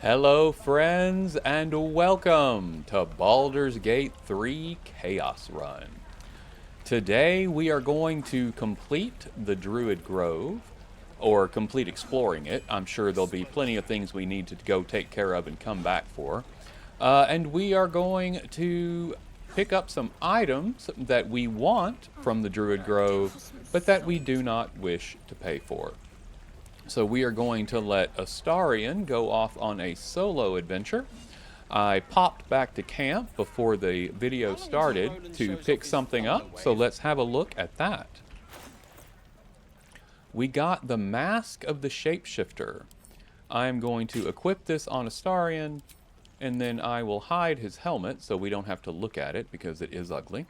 Hello, friends, and welcome to Baldur's Gate 3 Chaos Run. Today, we are going to complete the Druid Grove, or complete exploring it. I'm sure there'll be plenty of things we need to go take care of and come back for. And we are going to pick up some items that we want from the Druid Grove, but that we do not wish to pay for. So we are going to let Astarion go off on a solo adventure. I popped back to camp before the video started to pick something up, so let's have a look at that. We got the Mask of the Shapeshifter. I am going to equip this on Astarion, and then I will hide his helmet so we don't have to look at it because it is ugly.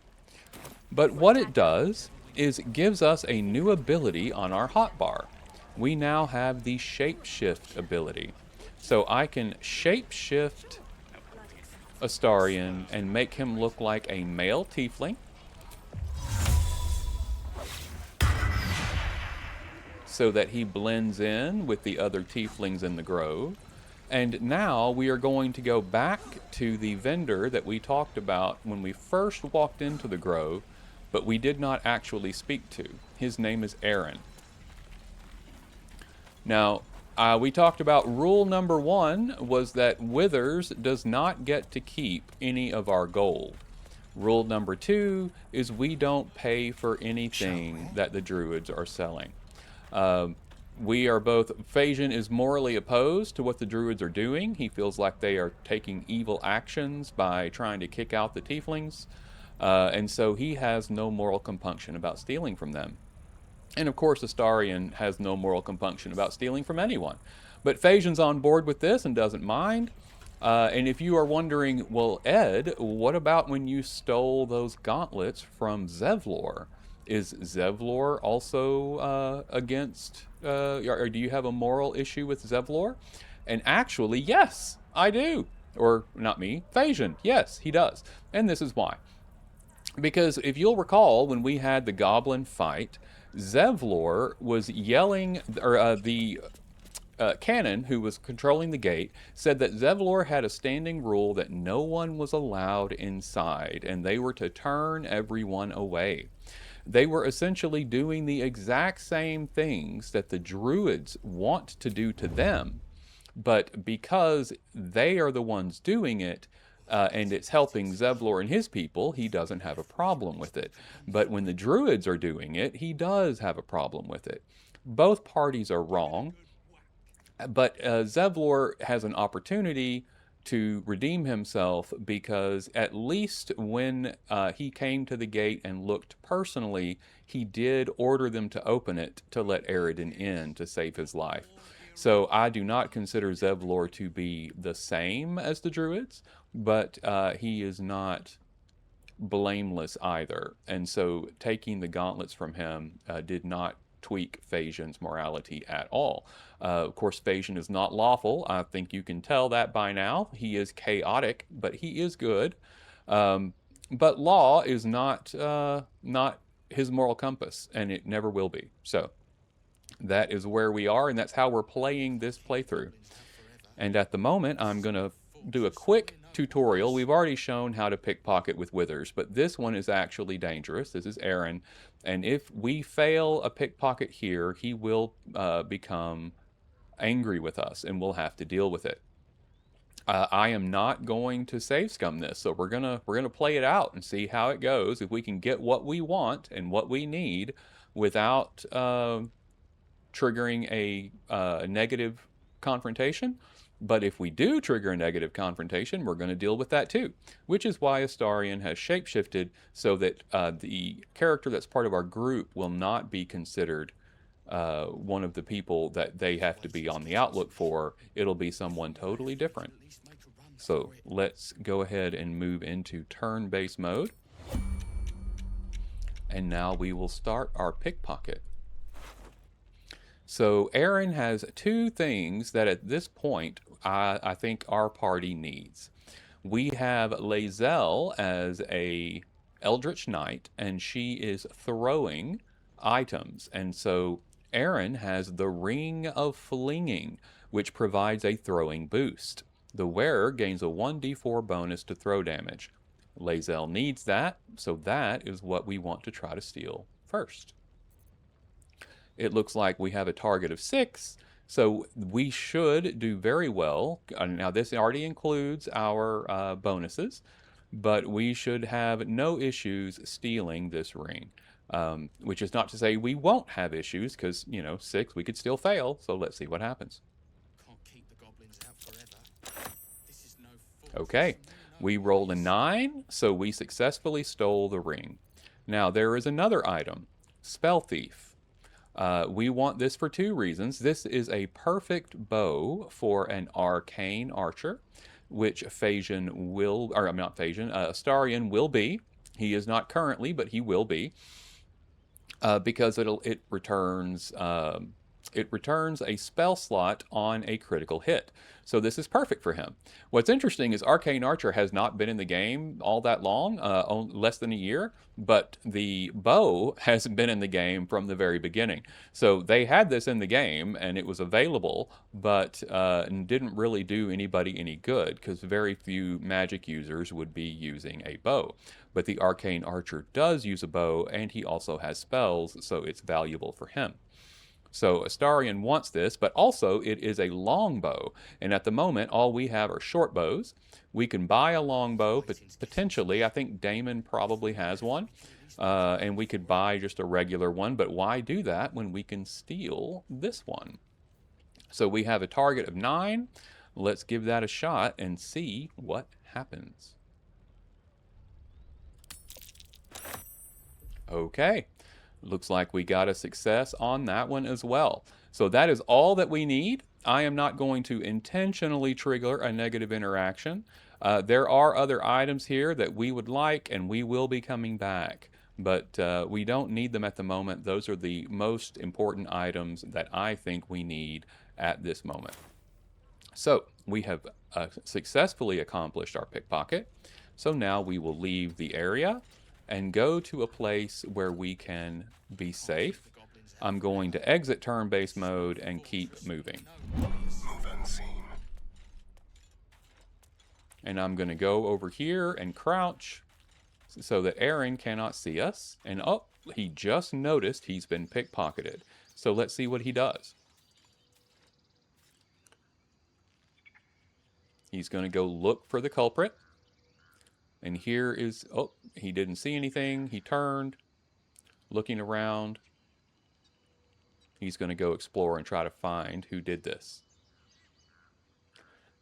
But what it does is it gives us a new ability on our hotbar. We now have the shapeshift ability. So I can shapeshift Astarion and make him look like a male tiefling. So that he blends in with the other tieflings in the grove. And now we are going to go back to the vendor that we talked about when we first walked into the grove, but we did not actually speak to. His name is Aaron. Now, we talked about rule number 1 was that Withers does not get to keep any of our gold. Rule number 2 is we don't pay for anything that the druids are selling. We are both, Phagian is morally opposed to what the druids are doing. He feels like they are taking evil actions by trying to kick out the tieflings. And so he has no moral compunction about stealing from them. And of course, Astarion has no moral compunction about stealing from anyone. But Phagian's on board with this and doesn't mind. And if you are wondering, well, Ed, what about when you stole those gauntlets from Zevlor? Is Zevlor also against, or do you have a moral issue with Zevlor? And actually, yes, I do. Or not me, Phagian. Yes, he does. And this is why. Because if you'll recall, when we had the goblin fight, Zevlor was yelling, or the canon who was controlling the gate said that Zevlor had a standing rule that no one was allowed inside, and they were to turn everyone away. They were essentially doing the exact same things that the druids want to do to them, but because they are the ones doing it, and it's helping Zevlor and his people, he doesn't have a problem with it. But when the druids are doing it, he does have a problem with it. Both parties are wrong, but Zevlor has an opportunity to redeem himself because at least when he came to the gate and looked personally, he did order them to open it to let Aridin in to save his life. So I do not consider Zevlor to be the same as the druids, but he is not blameless either. And so taking the gauntlets from him did not tweak Phagian's morality at all. Of course, Phagian is not lawful. I think you can tell that by now. He is chaotic, but he is good. But law is not his moral compass, and it never will be. So that is where we are, and that's how we're playing this playthrough. And at the moment, I'm going to do a quick tutorial. We've already shown how to pickpocket with Withers, but this one is actually dangerous. This is Aaron, and if we fail a pickpocket here, he will become angry with us, and we'll have to deal with it. I am not going to save scum this, so we're gonna play it out and see how it goes. If we can get what we want and what we need without triggering a negative confrontation. But if we do trigger a negative confrontation, we're going to deal with that too, which is why Astarion has shapeshifted so that the character that's part of our group will not be considered one of the people that they have to be on the outlook for. It'll be someone totally different. So let's go ahead and move into turn-based mode. And now we will start our pickpocket. So Aaron has two things that at this point I think our party needs. We have Lae'zel as a Eldritch Knight, and she is throwing items. And so Aaron has the Ring of Flinging, which provides a throwing boost. The wearer gains a 1d4 bonus to throw damage. Lae'zel needs that, so that is what we want to try to steal first. It looks like we have a target of 6, so we should do very well. Now, this already includes our bonuses, but we should have no issues stealing this ring. Which is not to say we won't have issues, because, 6, we could still fail, so let's see what happens. Okay, we rolled a 9, so we successfully stole the ring. Now, there is another item, Spell Thief. We want this for 2 reasons. This is a perfect bow for an arcane archer, which Phagian will, or not Phagian, Astarion will be. He is not currently, but he will be, because it returns a spell slot on a critical hit. So this is perfect for him. What's interesting is Arcane Archer has not been in the game all that long, less than a year, but the bow has been in the game from the very beginning. So they had this in the game, and it was available, but didn't really do anybody any good, because very few magic users would be using a bow. But the Arcane Archer does use a bow, and he also has spells, so it's valuable for him. So Astarion wants this, but also it is a longbow, and at the moment all we have are short bows. We can buy a longbow, potentially. I think Damon probably has one, and we could buy just a regular one, but why do that when we can steal this one? So we have a target of 9. Let's give that a shot and see what happens. Okay. Looks like we got a success on that one as well. So that is all that we need. I am not going to intentionally trigger a negative interaction. There are other items here that we would like, and we will be coming back. But we don't need them at the moment. Those are the most important items that I think we need at this moment. So we have successfully accomplished our pickpocket. So now we will leave the area and go to a place where we can be safe. I'm going to exit turn-based mode and keep moving. Move unseen. And I'm going to go over here and crouch so that Aaron cannot see us. And oh, he just noticed he's been pickpocketed. So let's see what he does. He's going to go look for the culprit. And here is, oh, he didn't see anything. He turned, looking around. He's going to go explore and try to find who did this.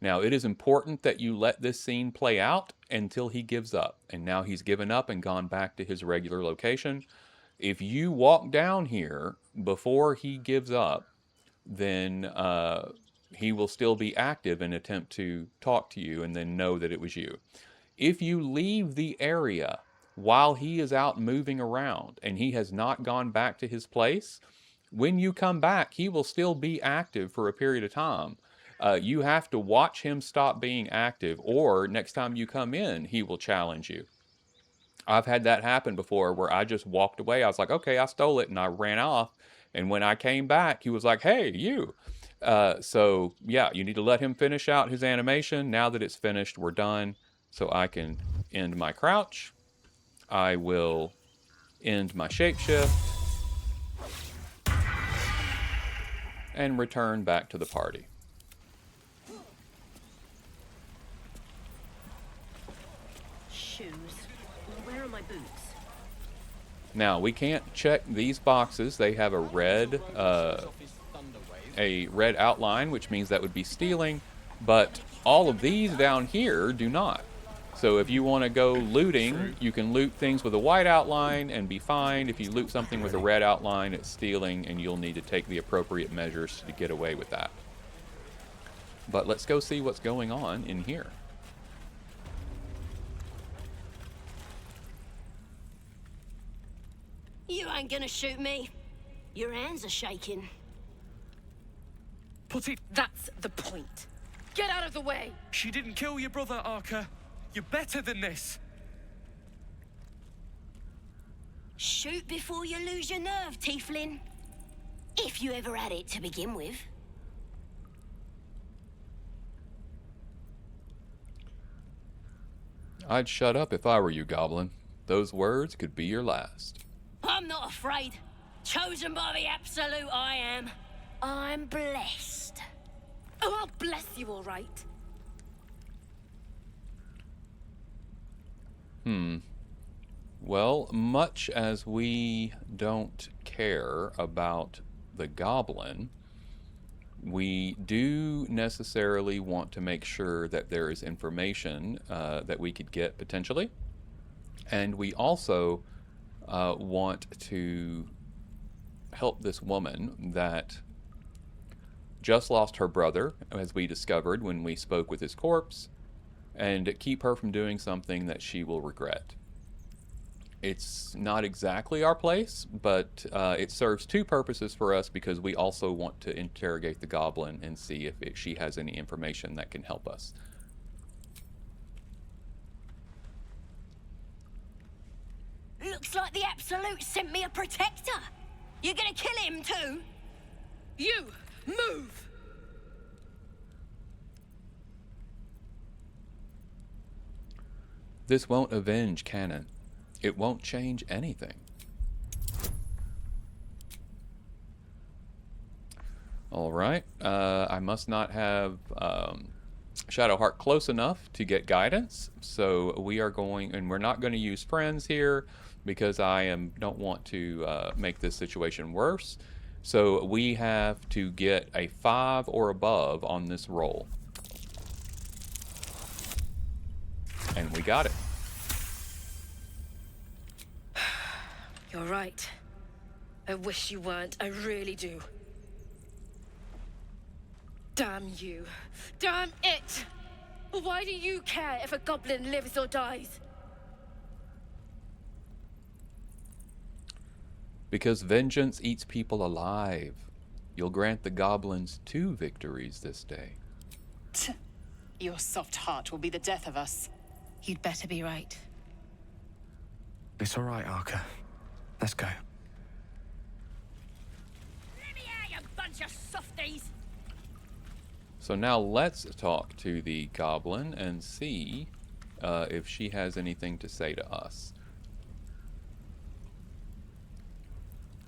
Now, it is important that you let this scene play out until he gives up. And now he's given up and gone back to his regular location. If you walk down here before he gives up, then he will still be active and attempt to talk to you and then know that it was you. If you leave the area while he is out moving around and he has not gone back to his place, when you come back, he will still be active for a period of time. You have to watch him stop being active, or next time you come in, he will challenge you. I've had that happen before where I just walked away. I was like, okay, I stole it, and I ran off. And when I came back, he was like, hey, you. So, yeah, you need to let him finish out his animation. Now that it's finished, we're done. So I can end my crouch. I will end my shapeshift. And return back to the party. Shoes. Where are my boots? Now, we can't check these boxes. They have a red outline, which means that would be stealing. But all of these down here do not. So if you want to go looting, you can loot things with a white outline and be fine. If you loot something with a red outline, it's stealing, and you'll need to take the appropriate measures to get away with that. But let's go see what's going on in here. You ain't gonna shoot me. Your hands are shaking. Put it. That's the point. Get out of the way! She didn't kill your brother, Archer. You're better than this. Shoot before you lose your nerve, Tiefling. If you ever had it to begin with. I'd shut up if I were you, Goblin. Those words could be your last. I'm not afraid. Chosen by the Absolute, I am. I'm blessed. Oh, I'll bless you, all right. Well, much as we don't care about the Goblin, we do necessarily want to make sure that there is information that we could get potentially. And we also want to help this woman that just lost her brother, as we discovered when we spoke with his corpse, and keep her from doing something that she will regret. It's not exactly our place, but it serves two purposes for us, because we also want to interrogate the goblin and see if she has any information that can help us. Looks like the Absolute sent me a protector. You gonna kill him too? You, move! This won't avenge Canon. It won't change anything. Alright, I must not have Shadowheart close enough to get guidance, so we are going, and we're not going to use friends here because don't want to make this situation worse. So we have to get a 5 or above on this roll. And we got it. You're right. I wish you weren't. I really do. Damn you. Damn it! Why do you care if a goblin lives or dies? Because vengeance eats people alive. You'll grant the goblins 2 victories this day. Your soft heart will be the death of us. You'd better be right. It's all right, Arca. Let's go. Let me out, you bunch of softies! So now let's talk to the goblin and see if she has anything to say to us.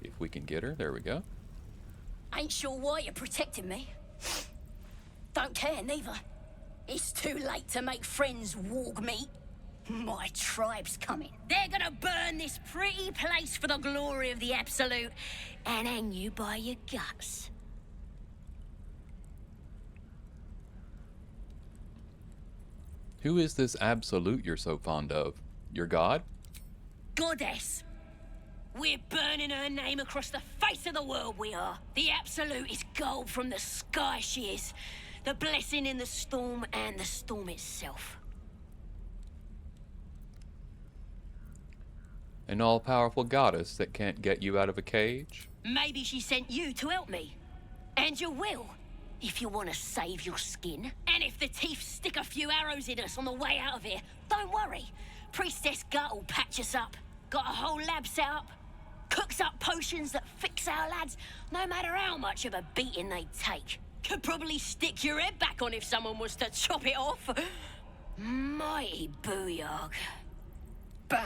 If we can get her, there we go. Ain't sure why you're protecting me. Don't care, neither. It's too late to make friends warg meat. My tribe's coming. They're gonna burn this pretty place for the glory of the Absolute and hang you by your guts. Who is this Absolute you're so fond of? Your god? Goddess. We're burning her name across the face of the world, we are. The Absolute is gold from the sky, she is. The blessing in the storm and the storm itself. An all-powerful goddess that can't get you out of a cage? Maybe she sent you to help me. And you will, if you want to save your skin. And if the teeth stick a few arrows in us on the way out of here, don't worry. Priestess Gut will patch us up. Got a whole lab set up. Cooks up potions that fix our lads, no matter how much of a beating they take. Could probably stick your head back on if someone was to chop it off. Mighty booyog. Bah!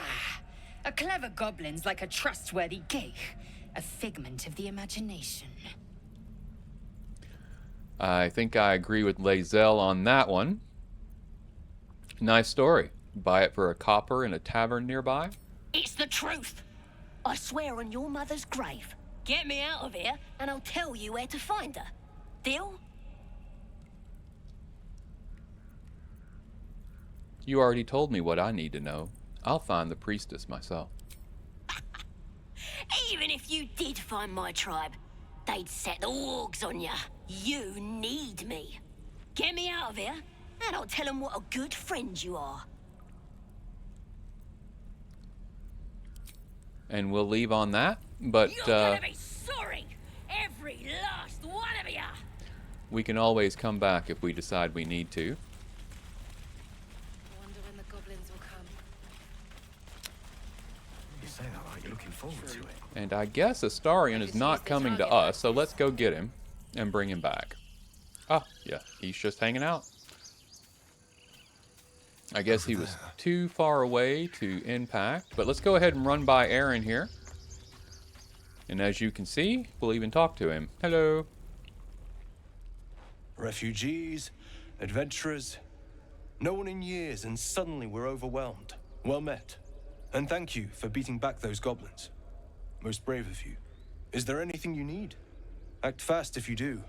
A clever goblin's like a trustworthy geek. A figment of the imagination. I think I agree with Lae'zel on that one. Nice story. Buy it for a copper in a tavern nearby? It's the truth. I swear on your mother's grave. Get me out of here, and I'll tell you where to find her. Deal? You already told me what I need to know. I'll find the priestess myself. Even if you did find my tribe, they'd set the wargs on ya. You need me. Get me out of here, and I'll tell them what a good friend you are. And we'll leave on that, but You're gonna be sorry, every last one of ya. we can always come back if we decide we need to. Wonder when the goblins will come. You say that like you're looking forward to it. And I guess Astarion is not coming to us, so let's go get him and bring him back. Ah, yeah, he's just hanging out. I guess he was too far away to impact, but let's go ahead and run by Aaron here. And as you can see, we'll even talk to him. Hello. Refugees, adventurers, no one in years, and suddenly we're overwhelmed. Well met. And thank you for beating back those goblins. Most brave of you. Is there anything you need? Act fast if you do.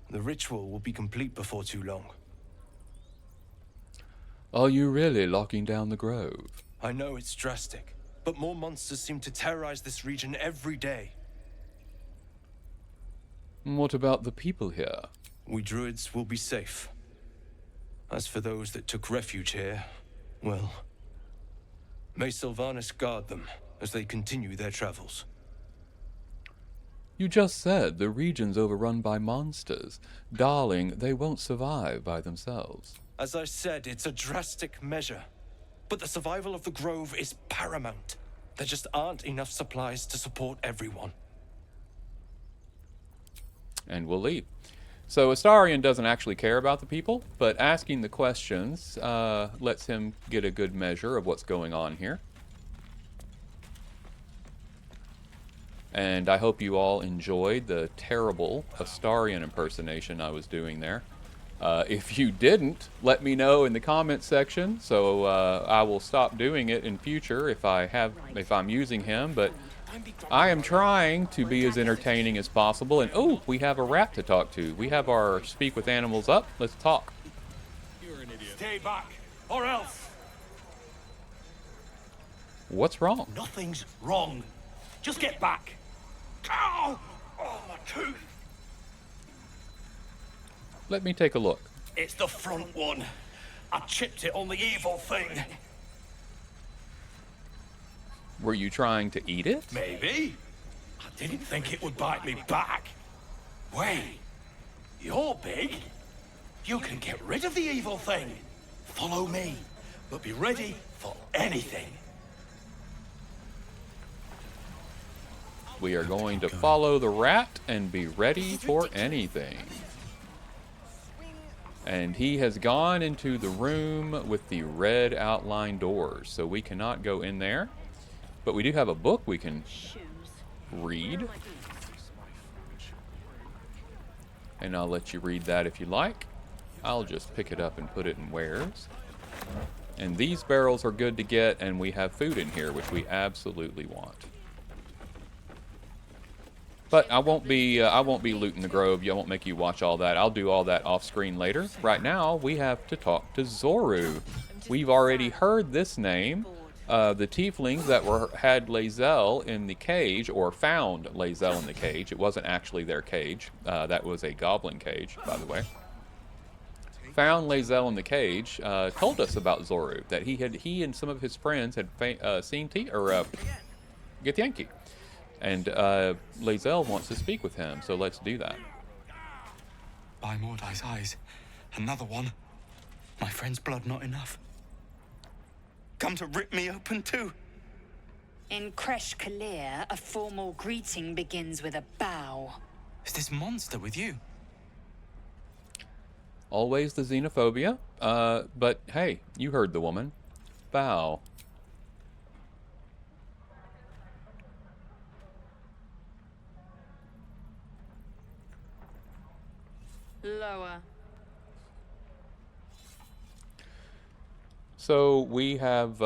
The ritual will be complete before too long. Are you really locking down the grove? I know it's drastic, but more monsters seem to terrorize this region every day. What about the people here? We druids will be safe. As for those that took refuge here, well, may Sylvanas guard them as they continue their travels. You just said the region's overrun by monsters. Darling, they won't survive by themselves. As I said, it's a drastic measure. But the survival of the Grove is paramount. There just aren't enough supplies to support everyone. And we'll leave. So Astarion doesn't actually care about the people, but asking the questions lets him get a good measure of what's going on here. And I hope you all enjoyed the terrible Astarion impersonation I was doing there. If you didn't, let me know in the comments section, so I will stop doing it in future if I'm using him. But I am trying to be as entertaining as possible. And oh, we have a rat to talk to. We have our Speak with Animals up. Let's talk. You're an idiot. Stay back, or else. What's wrong? Nothing's wrong. Just get back. Ow! Oh, my tooth. Let me take a look. It's the front one. I chipped it on the evil thing. Were you trying to eat it? Maybe. I didn't think it would bite me back. Wait. You're big. You can get rid of the evil thing. Follow me, but be ready for anything. We are going to follow the rat and be ready for anything. And he has gone into the room with the red outline doors, so we cannot go in there. But we do have a book we can read. And I'll let you read that if you like. I'll just pick it up and put it in wares. And these barrels are good to get, and we have food in here, which we absolutely want. But I won't be looting the grove. I won't make you watch all that. I'll do all that off screen later. Right now, we have to talk to Zoru. We've already heard this name. The tieflings that had Lae'zel in the cage, or found Lae'zel in the cage. It wasn't actually their cage. That was a goblin cage, by the way. Found Lae'zel in the cage. Told us about Zoru, that he and some of his friends had seen Githyanki. And Lae'zel wants to speak with him, so let's do that. By Mordai's eyes, another one. My friend's blood not enough. Come to rip me open too. In Kresh Kalir, a formal greeting begins with a bow. Is this monster with you? Always the xenophobia. But hey, you heard the woman. Bow. Lower. So we have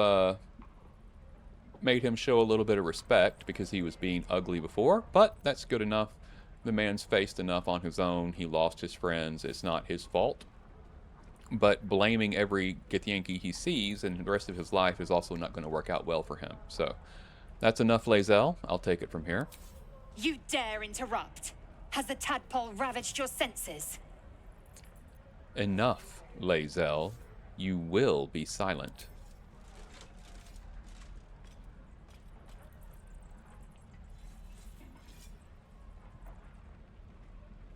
made him show a little bit of respect because he was being ugly before, but that's good enough. The man's faced enough on his own. He lost his friends. It's not his fault. But blaming every Githyanki he sees and the rest of his life is also not going to work out well for him. So that's enough, Lae'zel. I'll take it from here. You dare interrupt? Has the tadpole ravaged your senses? Enough, Lae'zel. You will be silent.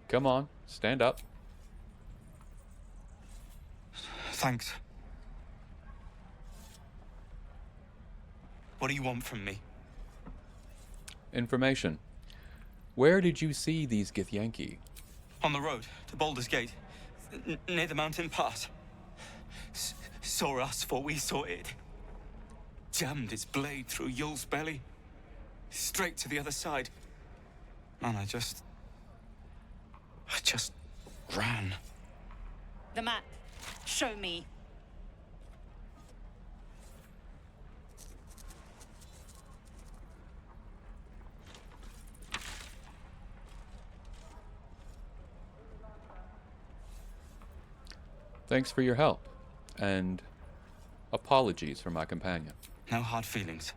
Come on, stand up. Thanks. What do you want from me? Information. Where did you see these Githyanki? On the road to Baldur's Gate, near the mountain pass. Saw us before we saw it. Jammed its blade through Yul's belly. Straight to the other side. And I just ran. The map. Show me. Thanks for your help, and apologies for my companion. No hard feelings.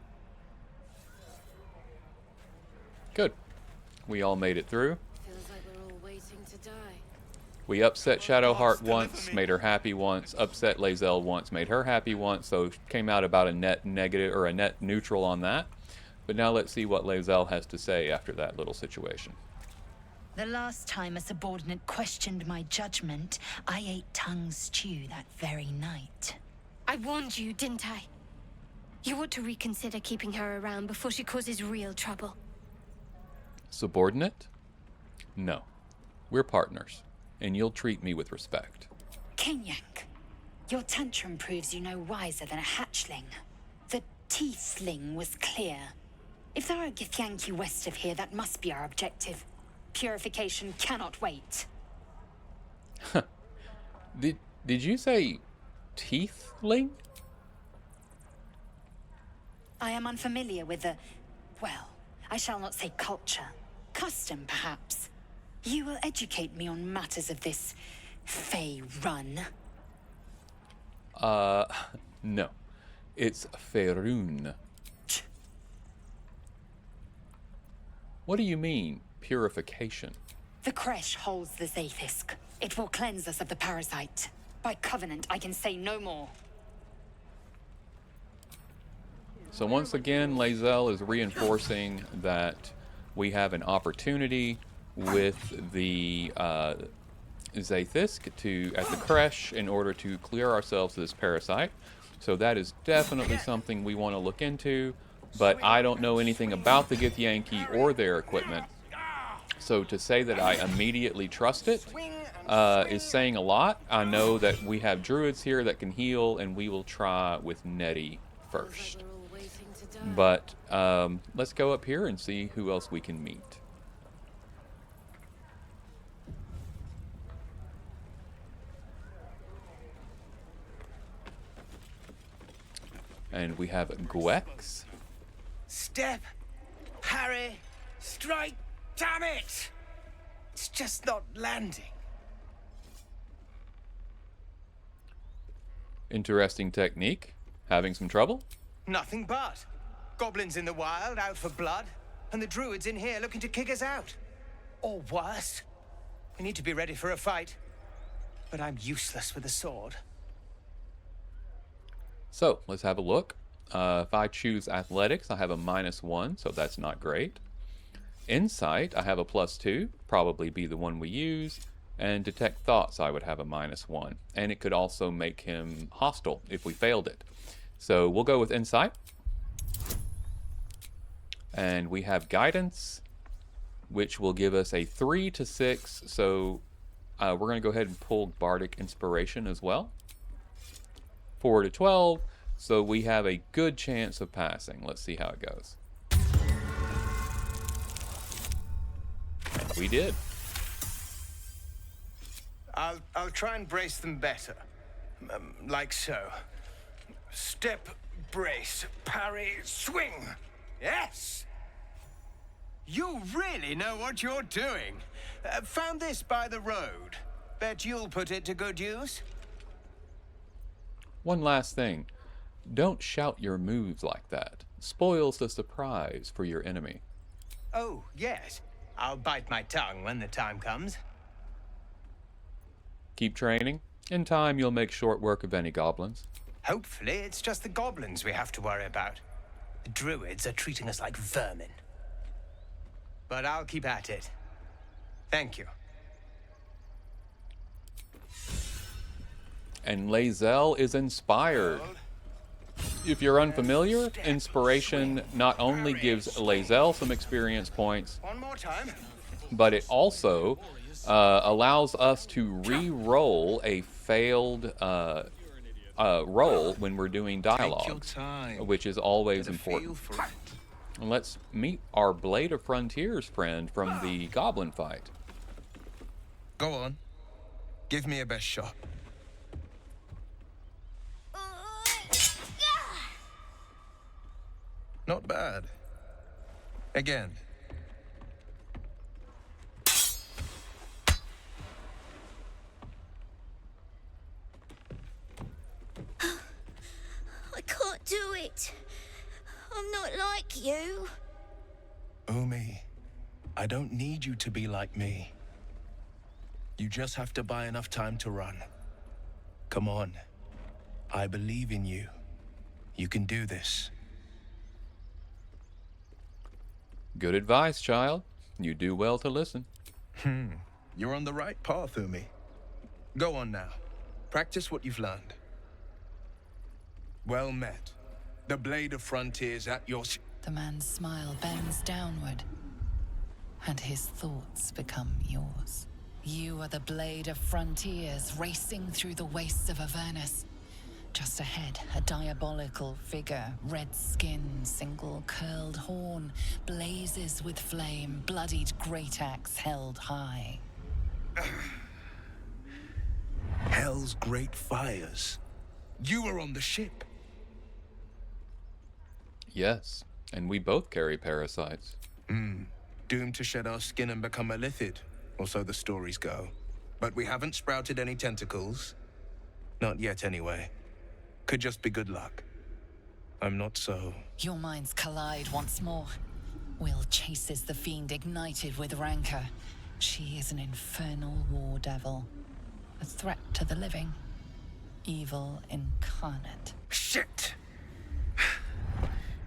Good. We all made it through. Feels like we're all waiting to die. We upset Shadowheart deliver once, me. made her happy once, upset Lae'zel once, made her happy once, so came out about a net negative or a net neutral on that. But now let's see what Lae'zel has to say after that little situation. The last time a subordinate questioned my judgment, I ate tongue stew that very night. I warned you, didn't I? You ought to reconsider keeping her around before she causes real trouble. Subordinate? No. We're partners, and you'll treat me with respect. Kenyak, your tantrum proves you no wiser than a hatchling. The tiefling was clear. If there are Githyanki west of here, that must be our objective. Purification cannot wait. Did you say teethling? I am unfamiliar with the, well, I shall not say culture. Custom, perhaps. You will educate me on matters of this Fey run. No. It's Faerun. What do you mean, purification? The creche holds the Zaithisk. It will cleanse us of the parasite. By covenant, I can say no more. So once again, Lae'zel is reinforcing that we have an opportunity with the Zaithisk at the creche in order to clear ourselves of this parasite. So that is definitely something we want to look into, but I don't know anything about the Githyanki or their equipment. So to say that I immediately trust it is saying a lot. I know that we have druids here that can heal, and we will try with Nettie first. We're all waiting to die. But let's go up here and see who else we can meet. And we have Gwex. Step, parry, strike, damn it! It's just not landing. Interesting technique. Having some trouble? Nothing but. Goblins in the wild, out for blood, and the druids in here looking to kick us out. Or worse. We need to be ready for a fight. But I'm useless with a sword. So, let's have a look. If I choose athletics, I have a -1, so that's not great. Insight, I have a +2, probably be the one we use. And detect thoughts, I would have a -1. And it could also make him hostile if we failed it. So we'll go with insight. And we have guidance, which will give us a 3 to 6. So we're going to go ahead and pull bardic inspiration as well. 4 to 12. So we have a good chance of passing. Let's see how it goes. We did. I'll try and brace them better. Like so. Step, brace, parry, swing. Yes! You really know what you're doing. Found this by the road. Bet you'll put it to good use. One last thing. Don't shout your moves like that. Spoils the surprise for your enemy. Oh, yes. I'll bite my tongue when the time comes. Keep training. In time, you'll make short work of any goblins. Hopefully, it's just the goblins we have to worry about. The druids are treating us like vermin. But I'll keep at it. Thank you. And Lae'zel is inspired. If you're unfamiliar, inspiration not only gives Lae'zel some experience points, One more time. but it also allows us to re-roll a failed role when we're doing Take your dialogues, time. which is always Get a feel important. for it. And let's meet our Blade of Frontiers friend from the Goblin fight. Go on. Give me a best shot. Not bad. Again. I can't do it. I'm not like you. Umi, I don't need you to be like me. You just have to buy enough time to run. Come on. I believe in you. You can do this. Good advice, child. You do well to listen. You're on the right path, Umi. Go on now. Practice what you've learned. Well met. The Blade of Frontiers at your... The man's smile bends downward, and his thoughts become yours. You are the Blade of Frontiers, racing through the wastes of Avernus. Just ahead, a diabolical figure, red skin, single curled horn, blazes with flame, bloodied great axe held high. Hell's great fires. You were on the ship. Yes, and we both carry parasites. Doomed to shed our skin and become a lithid, or so the stories go. But we haven't sprouted any tentacles. Not yet, anyway. Could just be good luck. I'm not so... Your minds collide once more. Will chases the fiend ignited with rancor. She is an infernal war devil. A threat to the living. Evil incarnate. Shit!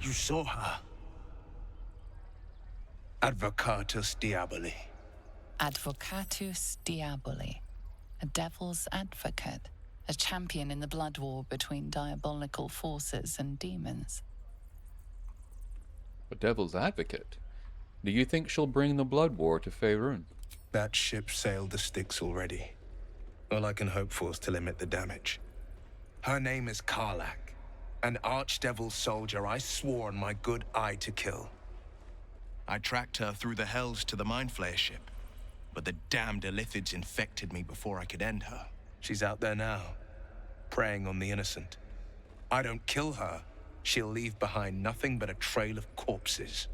You saw her. Advocatus Diaboli. Advocatus Diaboli. A devil's advocate. A champion in the blood war between diabolical forces and demons. A devil's advocate? Do you think she'll bring the blood war to Faerun? That ship sailed the Styx already. All I can hope for is to limit the damage. Her name is Karlak, an archdevil soldier I swore on my good eye to kill. I tracked her through the hells to the Mind Flayer ship, but the damned Illithids infected me before I could end her. She's out there now, preying on the innocent. I don't kill her, she'll leave behind nothing but a trail of corpses.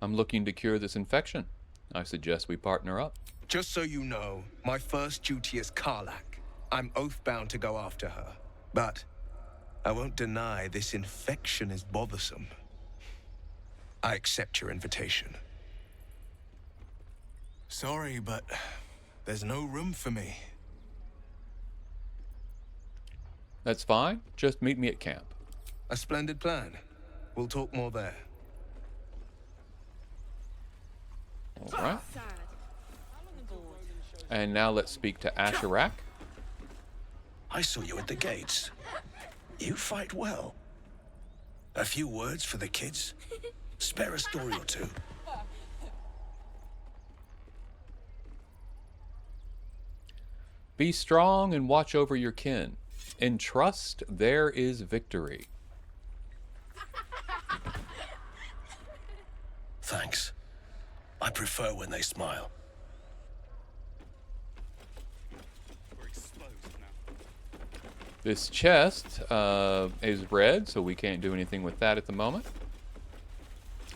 I'm looking to cure this infection. I suggest we partner up. Just so you know, my first duty is Karlak. I'm oath-bound to go after her. But I won't deny this infection is bothersome. I accept your invitation. Sorry, but there's no room for me. That's fine. Just meet me at camp. A splendid plan. We'll talk more there. All right. And now let's speak to Asherak. I saw you at the gates. You fight well. A few words for the kids. Spare a story or two. Be strong and watch over your kin. In trust, there is victory. Thanks. I prefer when they smile. This chest is red, so we can't do anything with that at the moment.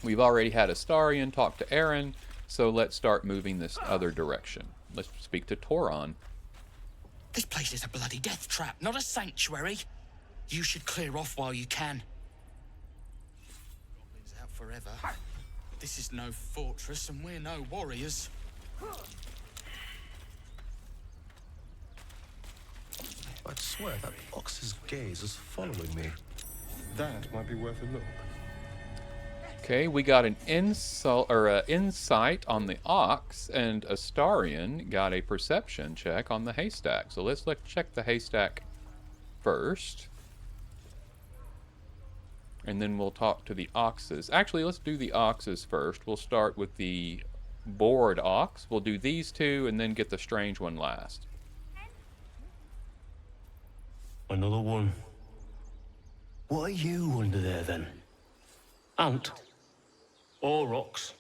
We've already had Astarion talk to Aaron, so let's start moving this other direction. Let's speak to Toron. This place is a bloody death trap, not a sanctuary. You should clear off while you can. Goblins out forever. This is no fortress, and we're no warriors. I'd swear that Ox's gaze is following me. That might be worth a look. Okay, we got an insight on the ox, and Astarion got a perception check on the haystack. So let's check the haystack first. And then we'll talk to the oxes. Actually, let's do the oxes first. We'll start with the bored ox. We'll do these two and then get the strange one last. Another one. What are you under there, then? Ant? Or ox?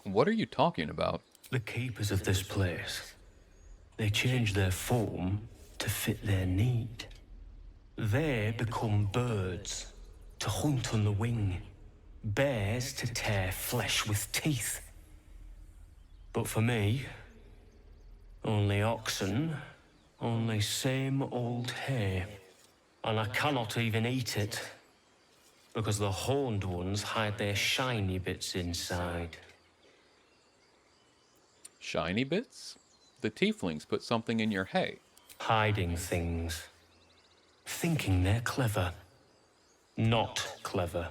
What are you talking about? The keepers of this place. They change their form to fit their need. They become birds, to hunt on the wing. Bears to tear flesh with teeth. But for me, only oxen, only same old hay. And I cannot even eat it, because the horned ones hide their shiny bits inside. Shiny bits? The tieflings put something in your hay. Hiding things. Thinking they're clever. Not clever.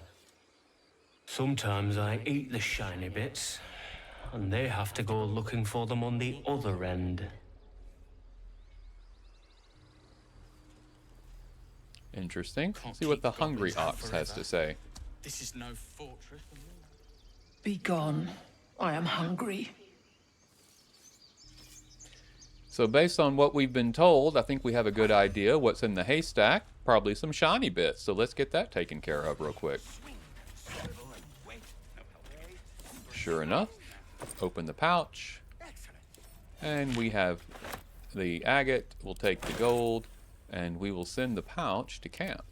Sometimes I eat the shiny bits, and they have to go looking for them on the other end. Interesting. See what the hungry ox has to say. This is no fortress. Be gone. I am hungry. So based on what we've been told, I think we have a good idea what's in the haystack. Probably some shiny bits. So let's get that taken care of real quick. Sure enough, open the pouch. And we have the agate. We'll take the gold. And we will send the pouch to camp.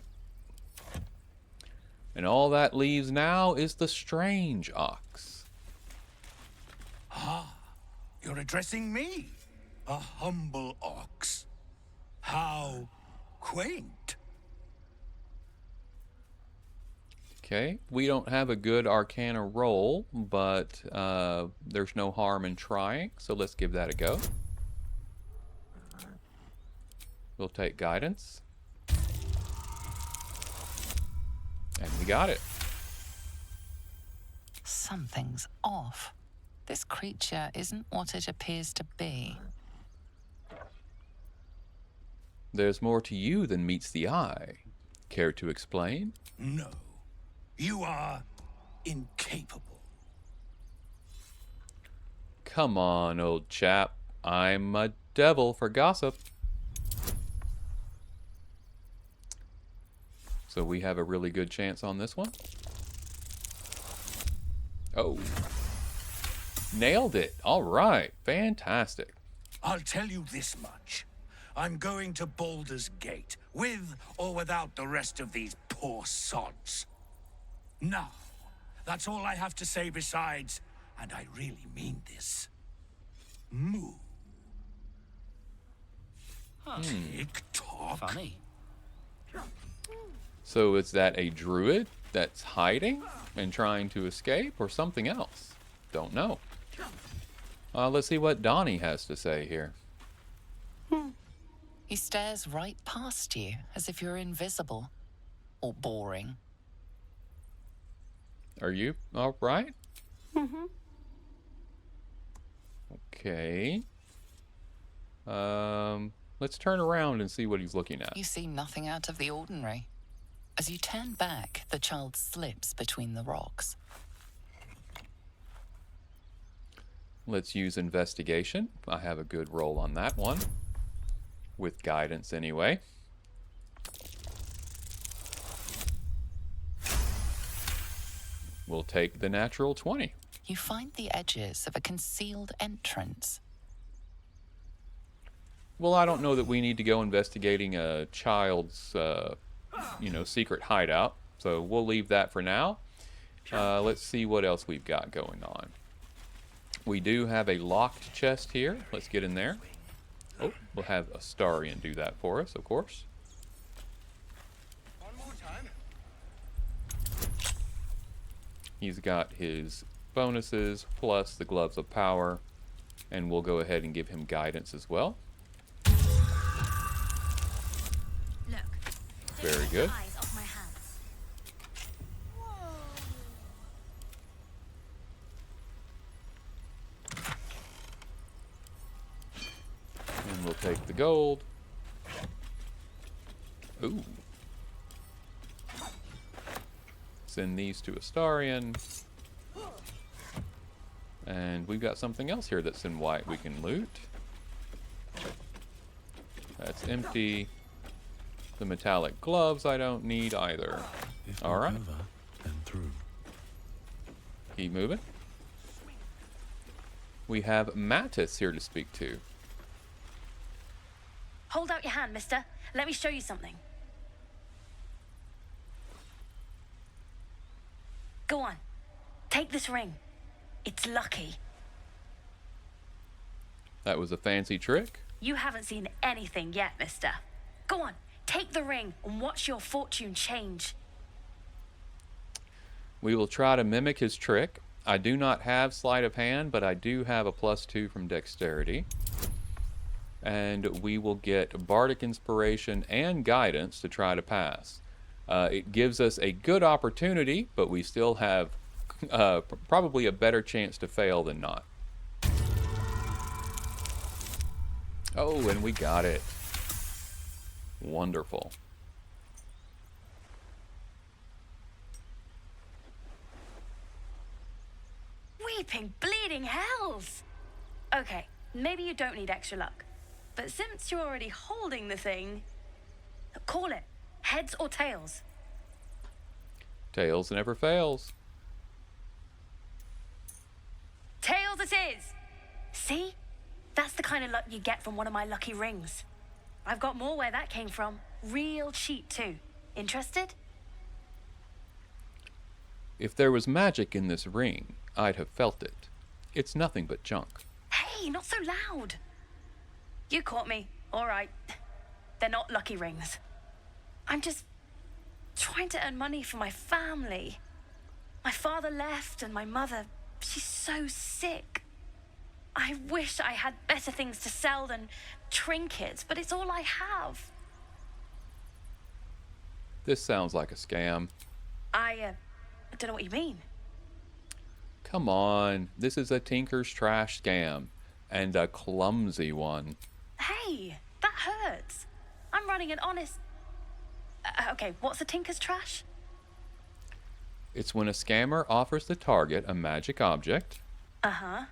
And all that leaves now is the strange ox. Ah, you're addressing me, a humble ox. How quaint. Okay, we don't have a good Arcana roll, but there's no harm in trying, so let's give that a go. We'll take guidance. And we got it. Something's off. This creature isn't what it appears to be. There's more to you than meets the eye. Care to explain? No, you are incapable. Come on, old chap. I'm a devil for gossip. So we have a really good chance on this one. Oh. Nailed it. All right. Fantastic. I'll tell you this much. I'm going to Baldur's Gate, with or without the rest of these poor sods. Now, that's all I have to say besides, and I really mean this, moo. Tick-tock. Funny. So is that a druid that's hiding and trying to escape, or something else? Don't know. Let's see what Donnie has to say here. He stares right past you, as if you're invisible. Or boring. Are you all right? Okay. Let's turn around and see what he's looking at. You see nothing out of the ordinary. As you turn back, the child slips between the rocks. Let's use investigation. I have a good roll on that one. With guidance anyway. We'll take the natural 20. You find the edges of a concealed entrance. Well, I don't know that we need to go investigating a child's, secret hideout. So we'll leave that for now. Let's see what else we've got going on. We do have a locked chest here. Let's get in there. Oh, we'll have Astarion do that for us, of course. One more time. He's got his bonuses plus the gloves of power, and we'll go ahead and give him guidance as well. Look. Very good. Eyes off my hands. And we'll take the gold. Ooh. Send these to Astarion. And we've got something else here that's in white we can loot. That's empty. The metallic gloves I don't need either. Alright. And through. Keep moving. We have Mattis here to speak to. Hold out your hand, mister. Let me show you something. Go on. Take this ring. It's lucky. That was a fancy trick. You haven't seen anything yet, mister. Go on. Take the ring and watch your fortune change. We will try to mimic his trick. I do not have sleight of hand, but I do have a +2 from dexterity. And we will get bardic inspiration and guidance to try to pass. It gives us a good opportunity, but we still have probably a better chance to fail than not. Oh, and we got it. Wonderful. Weeping, bleeding hells! Okay, maybe you don't need extra luck. But since you're already holding the thing, call it. Heads or tails? Tails never fails. Tails it is! See? That's the kind of luck you get from one of my lucky rings. I've got more where that came from. Real cheap, too. Interested? If there was magic in this ring, I'd have felt it. It's nothing but junk. Hey, not so loud. You caught me. All right. They're not lucky rings. I'm just trying to earn money for my family. My father left and my mother, she's so sick. I wish I had better things to sell than trinkets, but it's all I have. This sounds like a scam. I don't know what you mean. Come on, this is a Tinker's Trash scam, and a clumsy one. Hey, that hurts. I'm running an honest... okay, what's a Tinker's Trash? It's when a scammer offers the target a magic object, Uh-huh.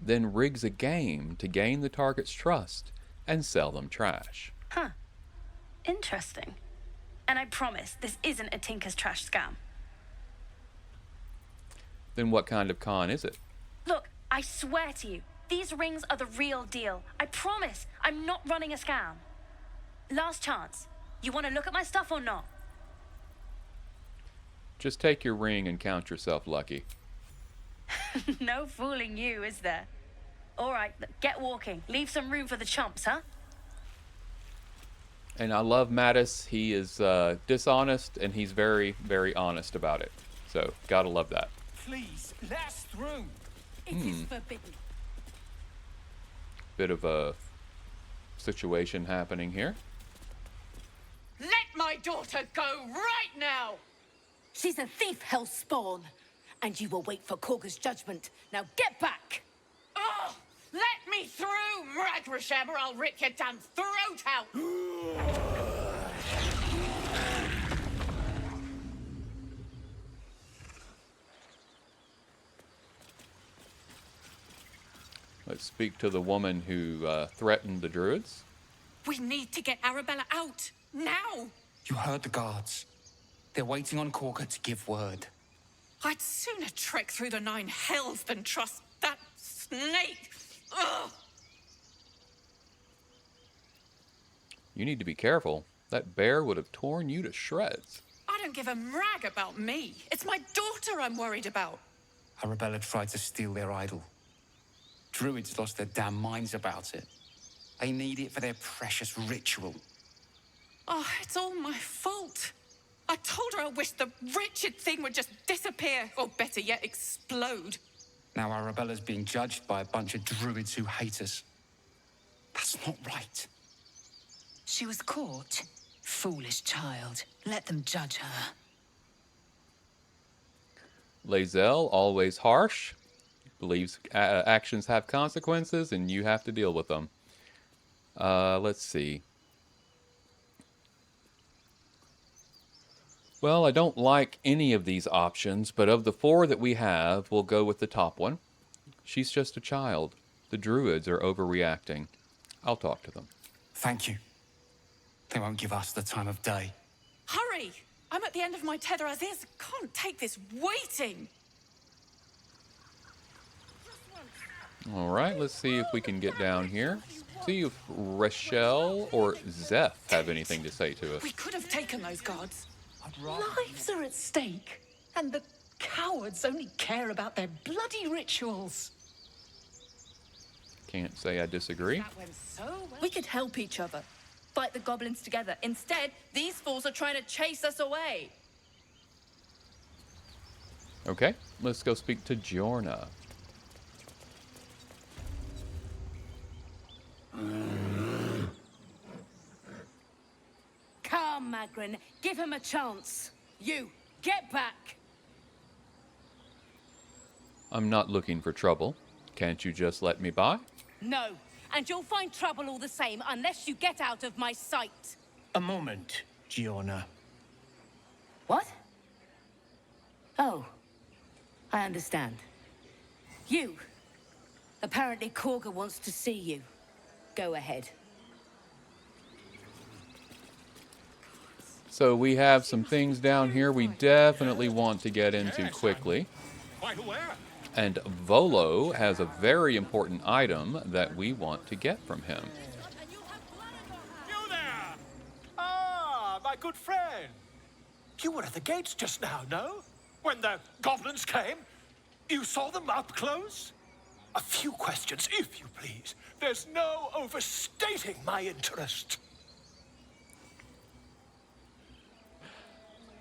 then rigs a game to gain the target's trust and sell them trash. Huh. Interesting. And I promise this isn't a Tinker's Trash scam. Then what kind of con is it? Look, I swear to you, these rings are the real deal. I promise I'm not running a scam. Last chance. You want to look at my stuff or not? Just take your ring and count yourself lucky. No fooling you, is there? All right, get walking. Leave some room for the chumps, huh? And I love Mattis. He is dishonest, and he's very, very honest about it. So, gotta love that. Please, let us through. It is forbidden. Bit of a situation happening here. Let my daughter go right now! She's a thief, hell spawn. And you will wait for Korga's judgment. Now get back! Oh! Let me through, Ragrasham, or I'll rip your damn throat out! Let's speak to the woman who threatened the druids. We need to get Arabella out. Now! You heard the guards. They're waiting on Korga to give word. I'd sooner trek through the 9 hells than trust that snake. Ugh! You need to be careful. That bear would have torn you to shreds. I don't give a rag about me. It's my daughter I'm worried about. Arabella tried to steal their idol. Druids lost their damn minds about it. They need it for their precious ritual. Oh, it's all my fault. I told her I wished the wretched thing would just disappear, or better yet, explode. Now Arabella's being judged by a bunch of druids who hate us. That's not right. She was caught. Foolish child. Let them judge her. Lae'zel, always harsh, believes actions have consequences and you have to deal with them. Let's see. Well, I don't like any of these options, but of the four that we have, we'll go with the top one. She's just a child. The druids are overreacting. I'll talk to them. Thank you. They won't give us the time of day. Hurry! I'm at the end of my tether as is. Can't take this waiting. All right, let's see if we can get down here. See if Rachel or Zeph have anything to say to us. We could have taken those guards. Lives are at stake, and the cowards only care about their bloody rituals. Can't say I disagree. We could help each other. Fight the goblins together. Instead, these fools are trying to chase us away. Okay, let's go speak to Jorna. Come, Magrin, give him a chance. You, get back. I'm not looking for trouble. Can't you just let me by? No, and you'll find trouble all the same unless you get out of my sight. A moment, Giorna. What? Oh, I understand. You. Apparently Korga wants to see you. Go ahead. So we have some things down here we definitely want to get into quickly. Quite aware. And Volo has a very important item that we want to get from him. You there! Ah, my good friend. You were at the gates just now, no? When the goblins came? You saw them up close? A few questions, if you please. There's no overstating my interest.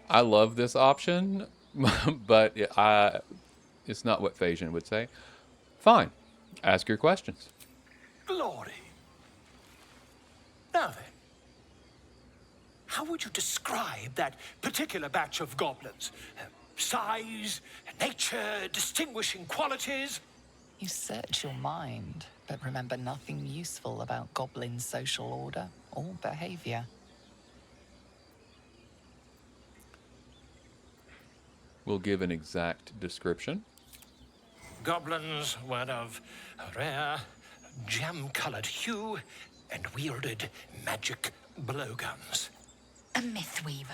I love this option, but it's not what Phagian would say. Fine. Ask your questions. Glory. Now then, how would you describe that particular batch of goblins? Size, nature, distinguishing qualities? You search your mind, but remember nothing useful about goblin social order or behavior. We'll give an exact description. Goblins were of a rare, jam-colored hue and wielded magic blowguns. A mythweaver.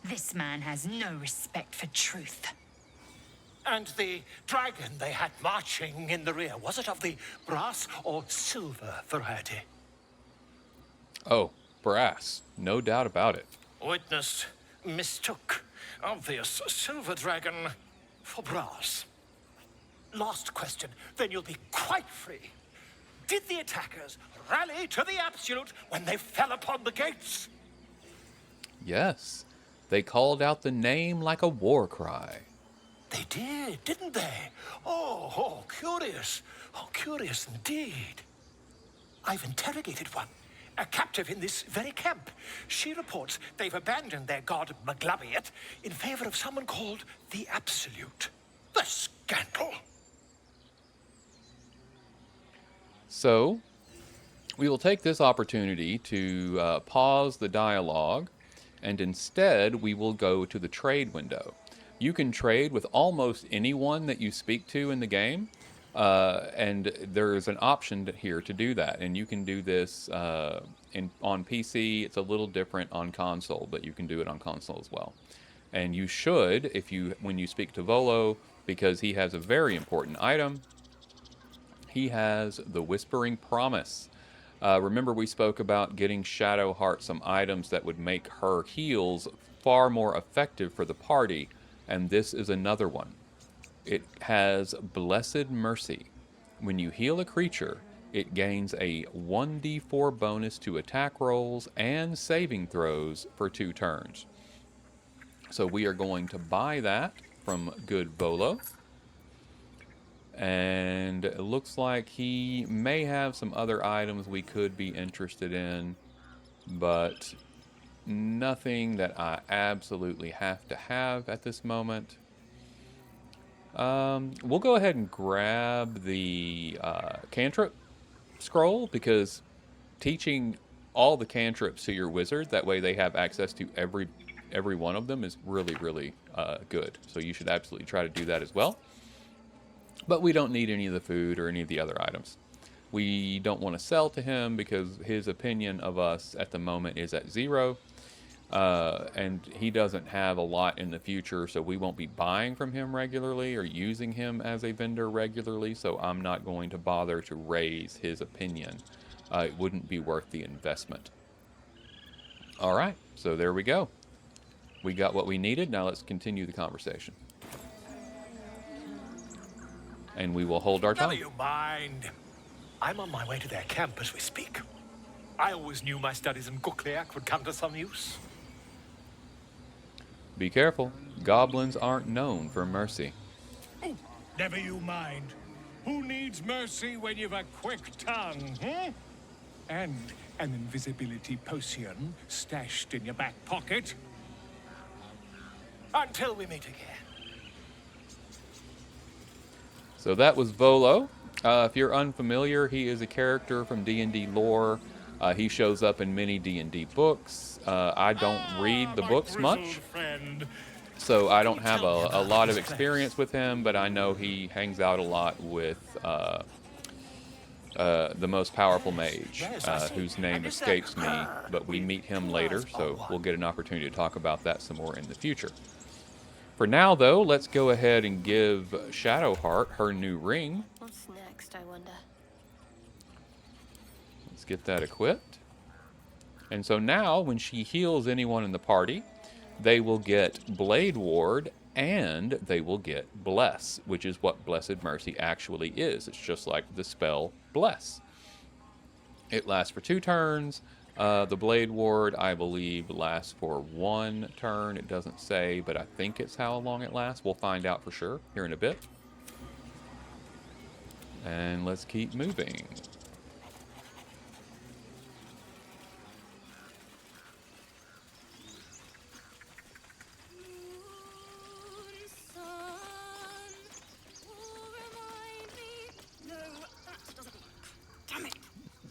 This man has no respect for truth. And the dragon they had marching in the rear, was it of the brass or silver variety? Oh, brass. No doubt about it. Witness mistook obvious silver dragon for brass. Last question, then you'll be quite free. Did the attackers rally to the absolute when they fell upon the gates? Yes. They called out the name like a war cry. They did, didn't they? Oh, curious. Oh, curious indeed. I've interrogated one, a captive in this very camp. She reports they've abandoned their god Maglabiet in favor of someone called the Absolute. The scandal! So, we will take this opportunity to pause the dialogue, and instead we will go to the trade window. You can trade with almost anyone that you speak to in the game, and there is an option here to do that. And you can do this on PC. It's a little different on console, but you can do it on console as well. And you should, when you speak to Volo, because he has a very important item. He has the Whispering Promise. Remember we spoke about getting Shadowheart some items that would make her heals far more effective for the party, and this is another one. It has Blessed Mercy. When you heal a creature, it gains a 1d4 bonus to attack rolls and saving throws for 2 turns. So we are going to buy that from Good Volo. And it looks like he may have some other items we could be interested in, but nothing that I absolutely have to have at this moment. We'll go ahead and grab the cantrip scroll, because teaching all the cantrips to your wizard, that way they have access to every every one of them is really, really good. So you should absolutely try to do that as well. But we don't need any of the food or any of the other items. We don't want to sell to him because his opinion of us at the moment is at 0. And he doesn't have a lot in the future, so we won't be buying from him regularly or using him as a vendor regularly, so I'm not going to bother to raise his opinion. It wouldn't be worth the investment. All right, so there we go. We got what we needed. Now let's continue the conversation. And we will hold our None tongue. of you mind. I'm on my way to their camp as we speak. I always knew my studies in Gukliak would come to some use. Be careful. Goblins aren't known for mercy. Oh, never you mind. Who needs mercy when you've a quick tongue, hmm? And an invisibility potion stashed in your back pocket? Until we meet again. So that was Volo. If you're unfamiliar, he is a character from D&D lore. He shows up in many D&D books. I don't read the books much, so I don't have a lot of experience with him, but I know he hangs out a lot with the most powerful mage, whose name escapes me, but we meet him later, so we'll get an opportunity to talk about that some more in the future. For now, though, let's go ahead and give Shadowheart her new ring. What's next, I wonder? Let's get that equipped. And so now, when she heals anyone in the party, they will get Blade Ward and they will get Bless, which is what Blessed Mercy actually is. It's just like the spell Bless. It lasts for 2 turns. The Blade Ward, I believe, lasts for 1 turn. It doesn't say, but I think it's how long it lasts. We'll find out for sure here in a bit. And let's keep moving.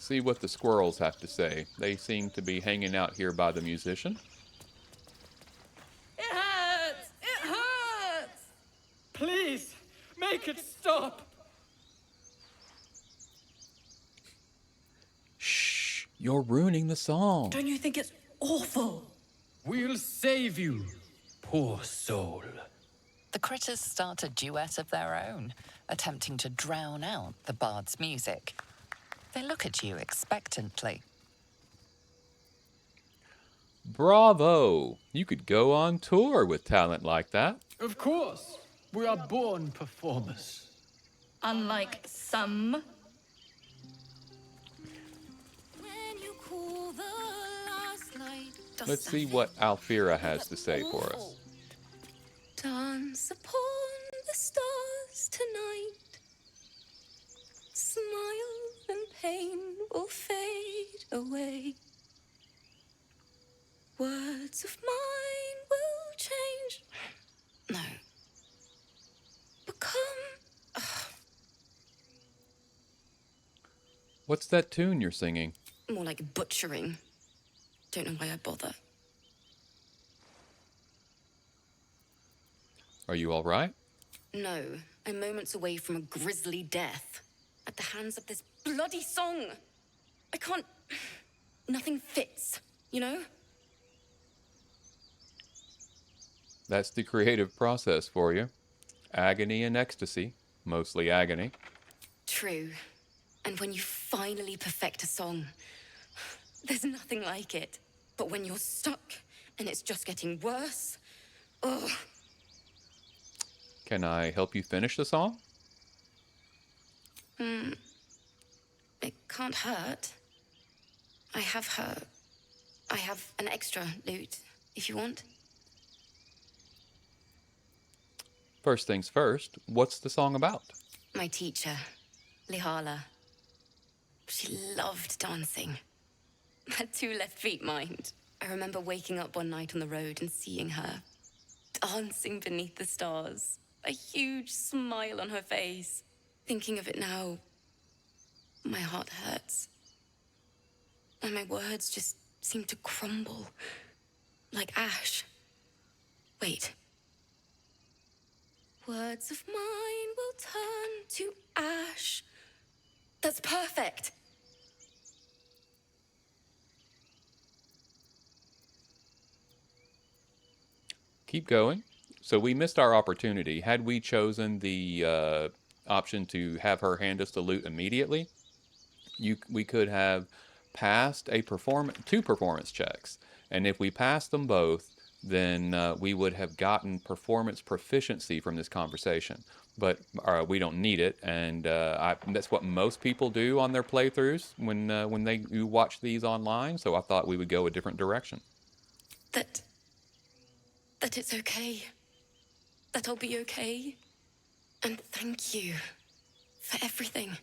See what the squirrels have to say. They seem to be hanging out here by the musician. It hurts! It hurts! Please, make it stop! Shh, you're ruining the song. Don't you think it's awful? We'll save you, poor soul. The critters start a duet of their own, attempting to drown out the bard's music. They look at you expectantly. Bravo! You could go on tour with talent like that. Of course, we are born performers. Unlike some. Let's see what Alfira has to say for us. Dance upon the stars tonight. Smile and pain will fade away. Words of mine will change. No. Become. What's that tune you're singing? More like butchering. Don't know why I bother. Are you all right? No, I'm moments away from a grisly death. At the hands of this bloody song. I can't. Nothing fits, you know? That's the creative process for you. Agony and ecstasy. Mostly agony. True. And when you finally perfect a song, there's nothing like it. But when you're stuck and it's just getting worse, ugh. Can I help you finish the song? It can't hurt. I have an extra lute, if you want. First things first, what's the song about? My teacher, Lihala. She loved dancing. Had 2 left feet, mind. I remember waking up one night on the road and seeing her dancing beneath the stars. A huge smile on her face. Thinking of it now, my heart hurts. And my words just seem to crumble like ash. Wait. Words of mine will turn to ash. That's perfect. Keep going. So we missed our opportunity. Had we chosen the option to have her hand us the loot immediately, we could have passed two performance checks, and if we passed them both, then we would have gotten performance proficiency from this conversation. But we don't need it, and that's what most people do on their playthroughs when they watch these online. So I thought we would go a different direction. That it's okay. That I'll be okay. And thank you for everything.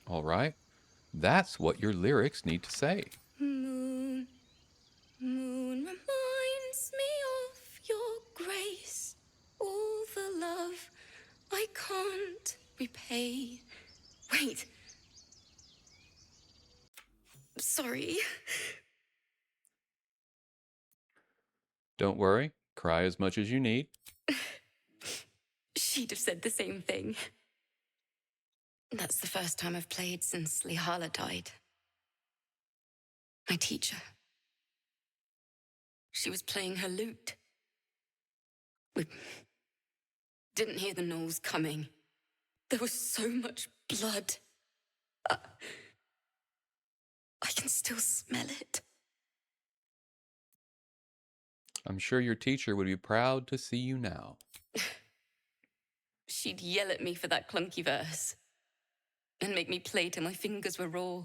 All right. That's what your lyrics need to say. Moon, moon reminds me of your grace. All the love I can't repay. Wait. Sorry. Don't worry. Cry as much as you need. She'd have said the same thing. That's the first time I've played since Lihala died. My teacher. She was playing her lute. We didn't hear the gnolls coming. There was so much blood. I can still smell it. I'm sure your teacher would be proud to see you now. She'd yell at me for that clunky verse and make me play till my fingers were raw.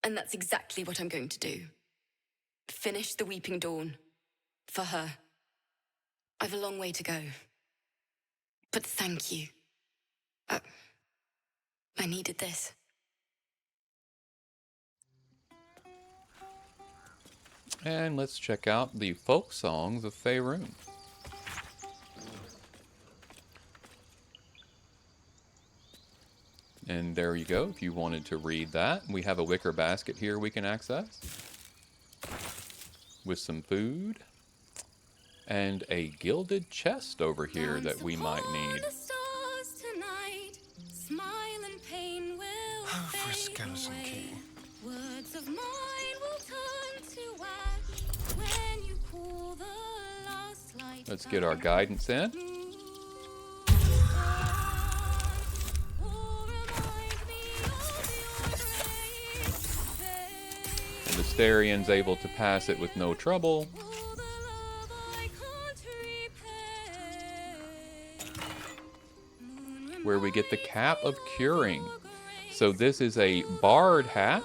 And that's exactly what I'm going to do. Finish the Weeping Dawn. For her. I've a long way to go. But thank you. I needed this. And let's check out the folk songs of Faerun. And there you go, if you wanted to read that. We have a wicker basket here we can access. With some food. And a gilded chest over here that we might need. Oh, for a skeleton king. Words of mine will turn to ash when you call the last light. Let's get our guidance in. And the Astarion's able to pass it with no trouble. Where we get the Cap of Curing. So this is a Bard hat.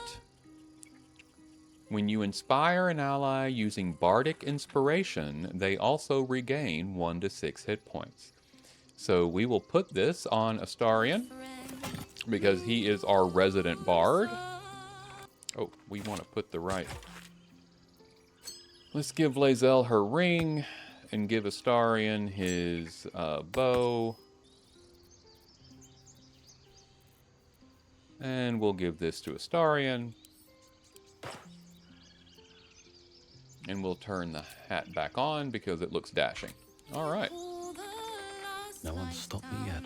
When you inspire an ally using Bardic Inspiration, they also regain 1 to 6 hit points. So we will put this on Astarion, because he is our resident Bard. Oh, we want to put the right... Let's give Lae'zel her ring, and give Astarion his bow. And we'll give this to Astarion. And we'll turn the hat back on because it looks dashing. All right. No one's stopped me yet.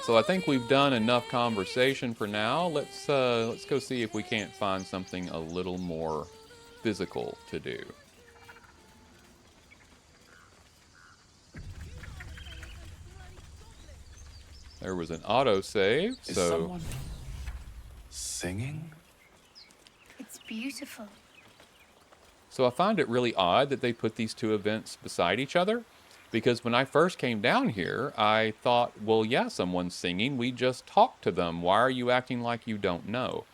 So I think we've done enough conversation for now. Let's go see if we can't find something a little more physical to do. There was an autosave, Is so... someone singing? It's beautiful. So I find it really odd that they put these two events beside each other, because when I first came down here, I thought, well, yeah, someone's singing. We just talked to them. Why are you acting like you don't know?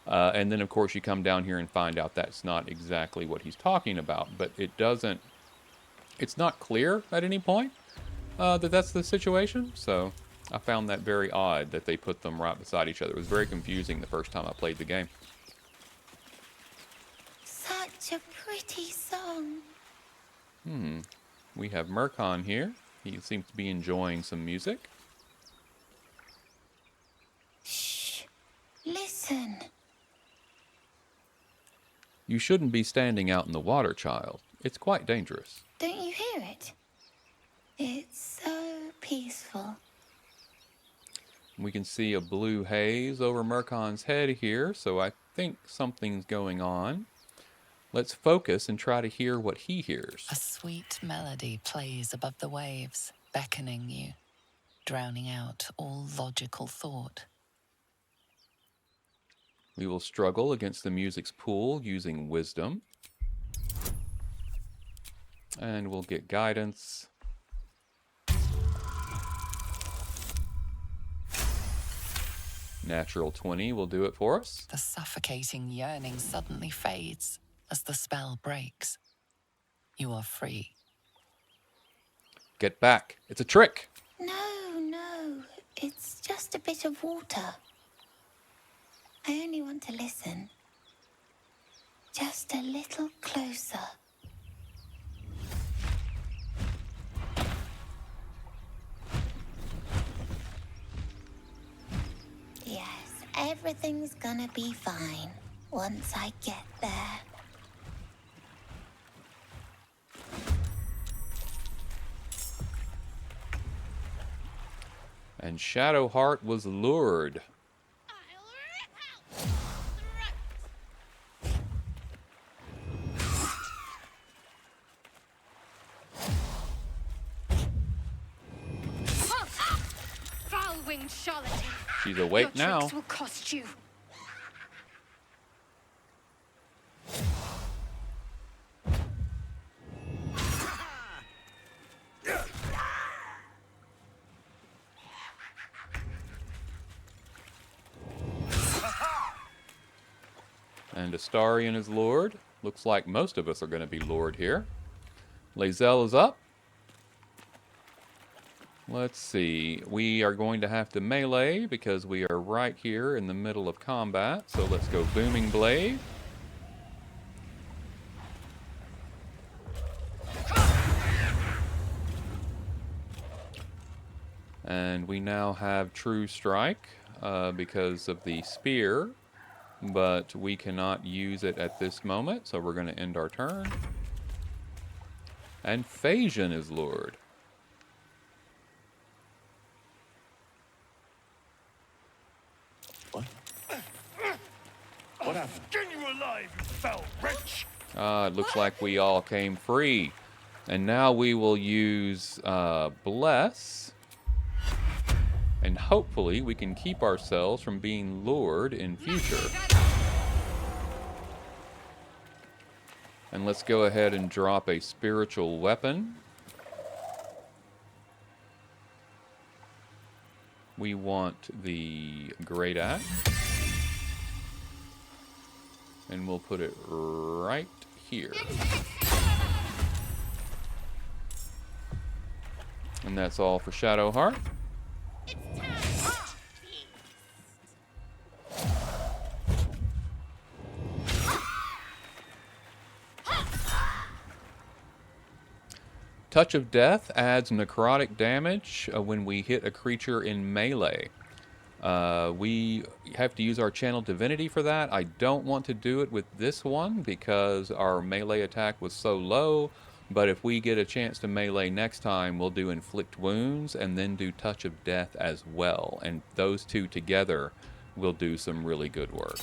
And then, of course, you come down here and find out that's not exactly what he's talking about. But it doesn't... It's not clear at any point that that's the situation, so... I found that very odd that they put them right beside each other. It was very confusing the first time I played the game. Such a pretty song. We have Murkon here. He seems to be enjoying some music. Shh. Listen. Listen. You shouldn't be standing out in the water, child. It's quite dangerous. Don't you hear it? It's so peaceful. We can see a blue haze over Mercon's head here, so I think something's going on. Let's focus and try to hear what he hears. A sweet melody plays above the waves, beckoning you, drowning out all logical thought. We will struggle against the music's pull using wisdom. And we'll get guidance. Natural 20 will do it for us. The suffocating yearning suddenly fades as the spell breaks. You are free. Get back. It's a trick. No. It's just a bit of water. I only want to listen. Just a little closer. Yes, everything's gonna be fine once I get there. And Shadowheart was lured. Foul-winged charlatan. She's awake Your now. tricks will cost you. And Astarion is lured. Looks like most of us are going to be lured here. Lae'zel is up. Let's see. We are going to have to melee because we are right here in the middle of combat. So let's go Booming Blade. And we now have True Strike because of the spear. But we cannot use it at this moment, so we're going to end our turn. And Phagian is lured. What happened? Skin you alive, you foul wretch! It looks like we all came free. And now we will use Bless. And hopefully we can keep ourselves from being lured in future. And let's go ahead and drop a spiritual weapon. We want the Great Axe. And we'll put it right here. And that's all for Shadowheart. Touch of Death adds necrotic damage when we hit a creature in melee. We have to use our Channel Divinity for that. I don't want to do it with this one because our melee attack was so low. But if we get a chance to melee next time, we'll do Inflict Wounds and then do Touch of Death as well. And those two together will do some really good work.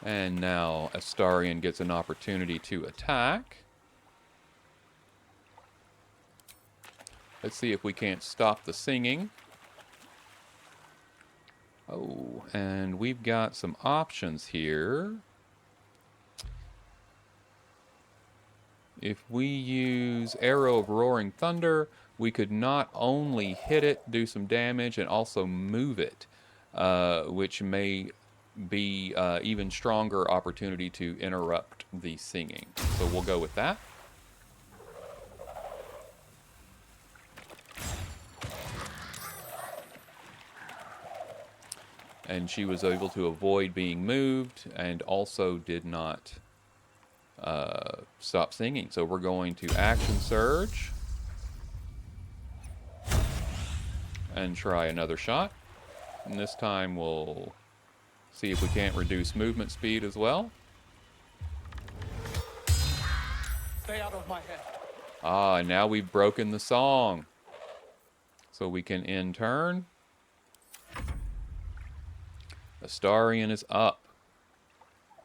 And now Astarion gets an opportunity to attack. Let's see if we can't stop the singing. Oh, and we've got some options here. If we use Arrow of Roaring Thunder, we could not only hit it, do some damage, and also move it, which may be even stronger opportunity to interrupt the singing. So we'll go with that. And she was able to avoid being moved and also did not stop singing. So we're going to action surge and try another shot. And this time we'll see if we can't reduce movement speed as well. Stay out of my head. Ah, and now we've broken the song. So we can end turn. Astarion is up.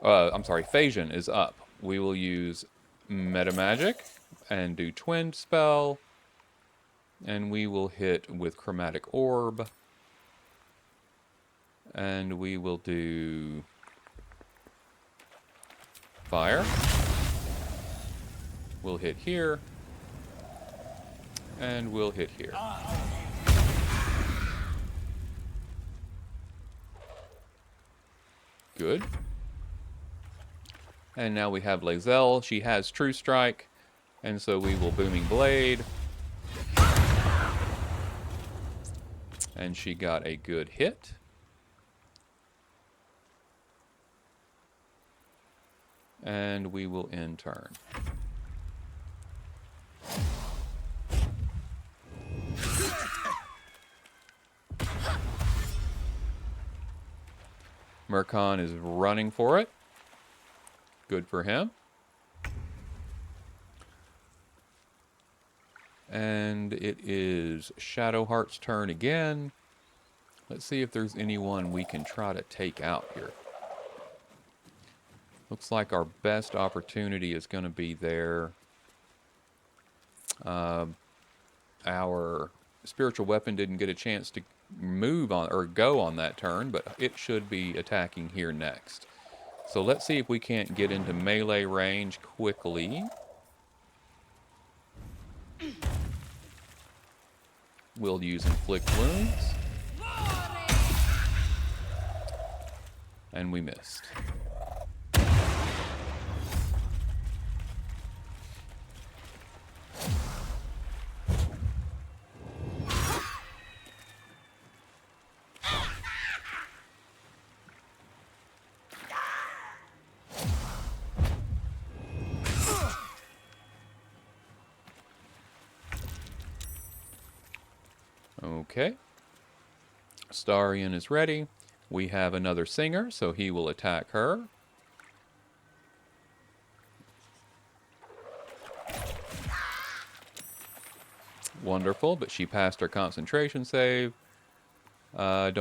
I'm sorry, Phagian is up. We will use Meta Magic and do Twin Spell. And we will hit with Chromatic Orb. And we will do Fire. We'll hit here. And we'll hit here. Good. And now we have Lae'zel. She has True Strike. And so we will Booming Blade. And she got a good hit. And we will end turn. Murkon is running for it. Good for him. And it is Shadowheart's turn again. Let's see if there's anyone we can try to take out here. Looks like our best opportunity is going to be there. Our spiritual weapon didn't get a chance to move on or go on that turn, but it should be attacking here next. So let's see if we can't get into melee range quickly. We'll use Inflict Wounds. And we missed. Okay. Astarion is ready. We have another singer, so he will attack her. Wonderful, but she passed her concentration save. I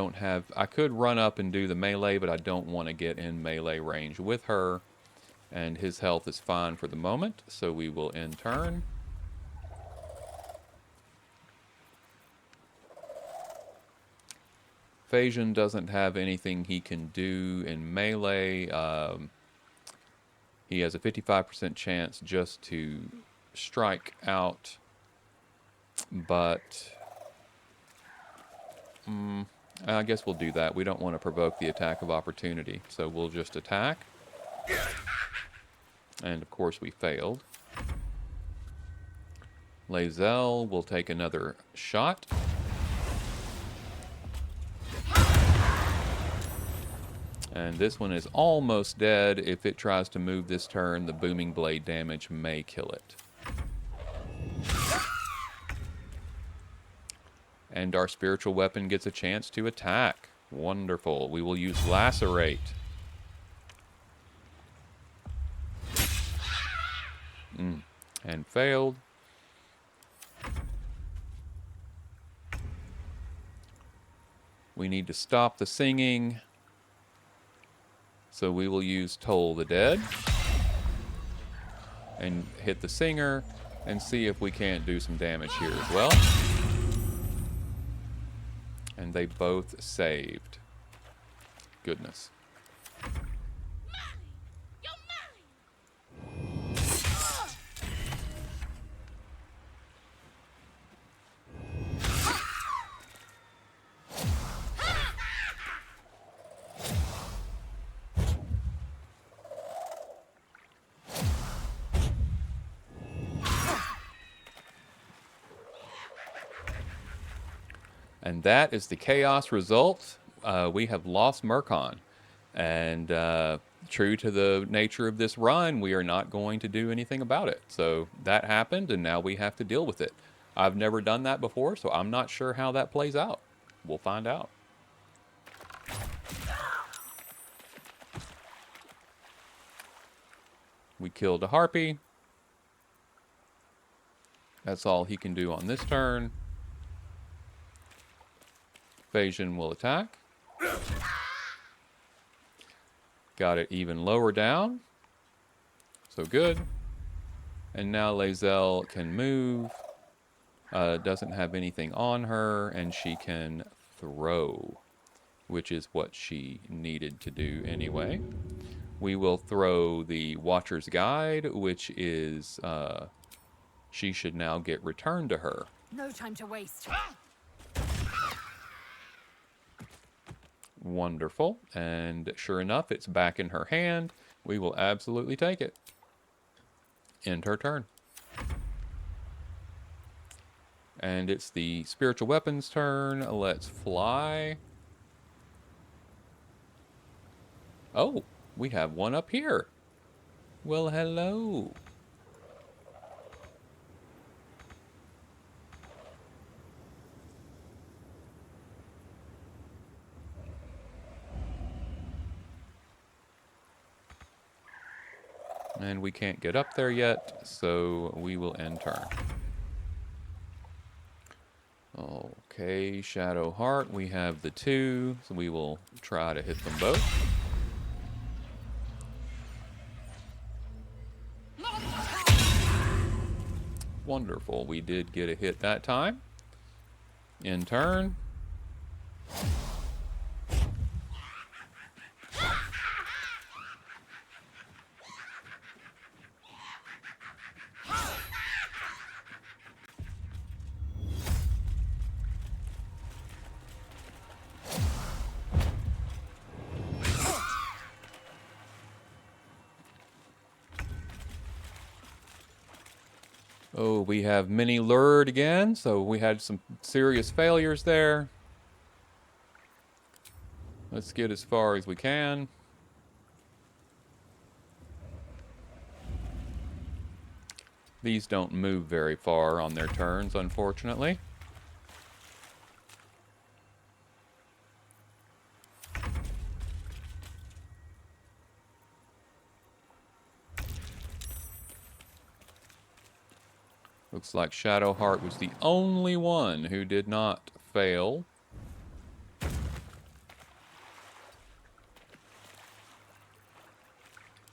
could run up and do the melee, but I don't want to get in melee range with her. And his health is fine for the moment, so we will end turn. Phagian doesn't have anything he can do in melee. He has a 55% chance just to strike out, but I guess we'll do that. We don't want to provoke the attack of opportunity, so we'll just attack. And of course we failed. Lae'zel will take another shot. And this one is almost dead. If it tries to move this turn, the Booming Blade damage may kill it. And our spiritual weapon gets a chance to attack. Wonderful. We will use Lacerate. And failed. We need to stop the singing. So we will use Toll the Dead and hit the singer and see if we can't do some damage here as well. And they both saved. Goodness. And that is the chaos result. we have lost Murkon. And true to the nature of this run, we are not going to do anything about it. So that happened, and now we have to deal with it. I've never done that before, so I'm not sure how that plays out. We'll find out. We killed a harpy. That's all he can do on this turn. Phagian will attack. Got it even lower down. So good. And now Lae'zel can move. Doesn't have anything on her, and she can throw, which is what she needed to do anyway. We will throw the Watcher's Guide, which is she should now get returned to her. No time to waste. Wonderful. And sure enough, it's back in her hand. We will absolutely take it. End her turn. And it's the spiritual weapons turn. Let's fly. Oh, we have one up here. Well, hello. And we can't get up there yet, so we will end turn. Okay, Shadow Heart, we have the 2, so we will try to hit them both. Wonderful, we did get a hit that time. End turn. Oh, we have mini lured again, so we had some serious failures there. Let's get as far as we can. These don't move very far on their turns, unfortunately. Looks like Shadowheart was the only one who did not fail.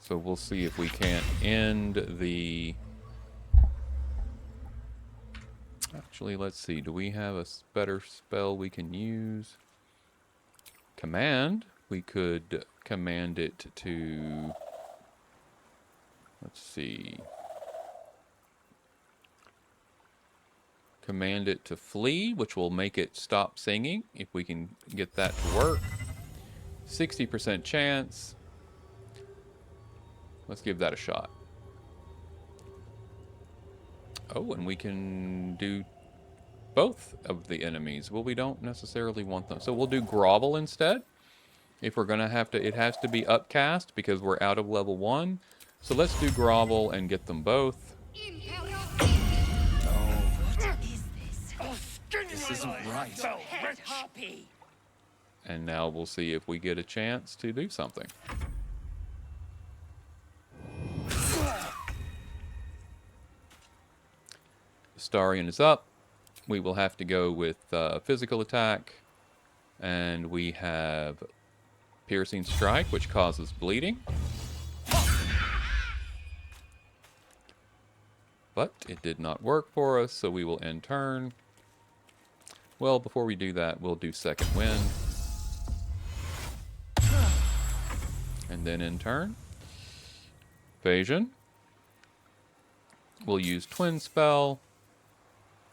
So we'll see if we can't end the... Actually, let's see. Do we have a better spell we can use? Command. We could command it to... Let's see... Command it to flee, which will make it stop singing, if we can get that to work. 60% chance. Let's give that a shot. Oh, and we can do both of the enemies. Well, we don't necessarily want them. So we'll do Grovel instead. If we're going to have to, it has to be upcast because we're out of level 1. So let's do Grovel and get them both. This isn't right. And now we'll see if we get a chance to do something. Starion is up. We will have to go with physical attack. And we have Piercing Strike, which causes bleeding. But it did not work for us, so we will end turn. Well, before we do that, we'll do Second Wind. And then in turn, Phagian. We'll use Twin Spell.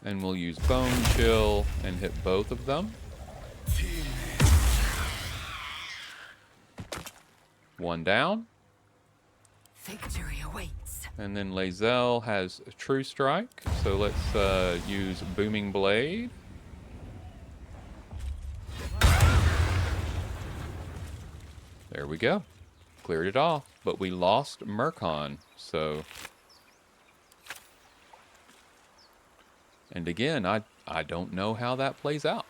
And we'll use Bone Chill and hit both of them. One down. Victory awaits. And then Lae'zel has a True Strike. So let's use Booming Blade. There we go. Cleared it off. But we lost Murkon, so... And again, I don't know how that plays out.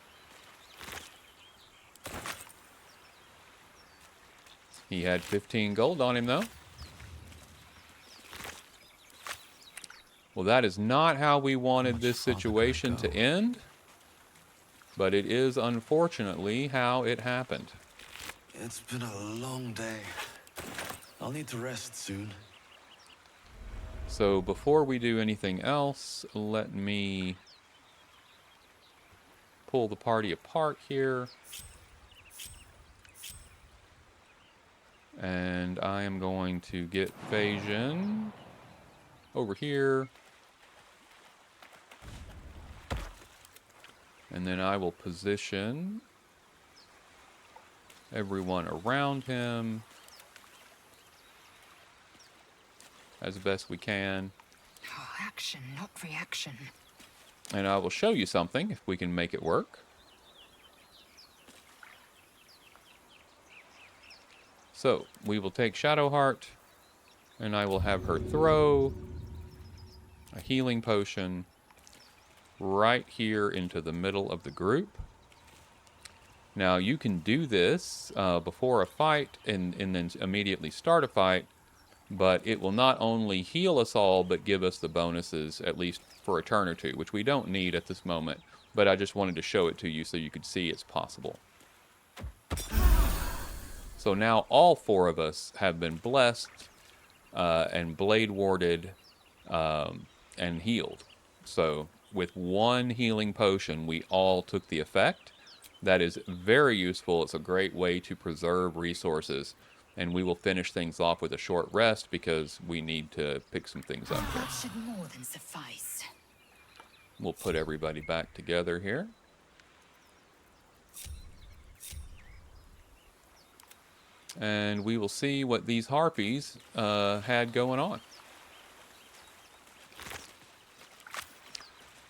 He had 15 gold on him, though. Well, that is not how we wanted this situation to end. But it is, unfortunately, how it happened. It's been a long day. I'll need to rest soon. So before we do anything else, let me pull the party apart here. And I am going to get Phagian over here. And then I will position everyone around him as best we can. Oh, action, not reaction. And I will show you something if we can make it work. So we will take Shadowheart, and I will have her throw a healing potion right here into the middle of the group. Now you can do this before a fight and then immediately start a fight, but it will not only heal us all, but give us the bonuses, at least for a turn or two, which we don't need at this moment, but I just wanted to show it to you so you could see it's possible. So now all four of us have been blessed and blade warded and healed. So with one healing potion, we all took the effect. That is very useful. It's a great way to preserve resources. And we will finish things off with a short rest because we need to pick some things up here. That should more than suffice. We'll put everybody back together here. And we will see what these harpies had going on.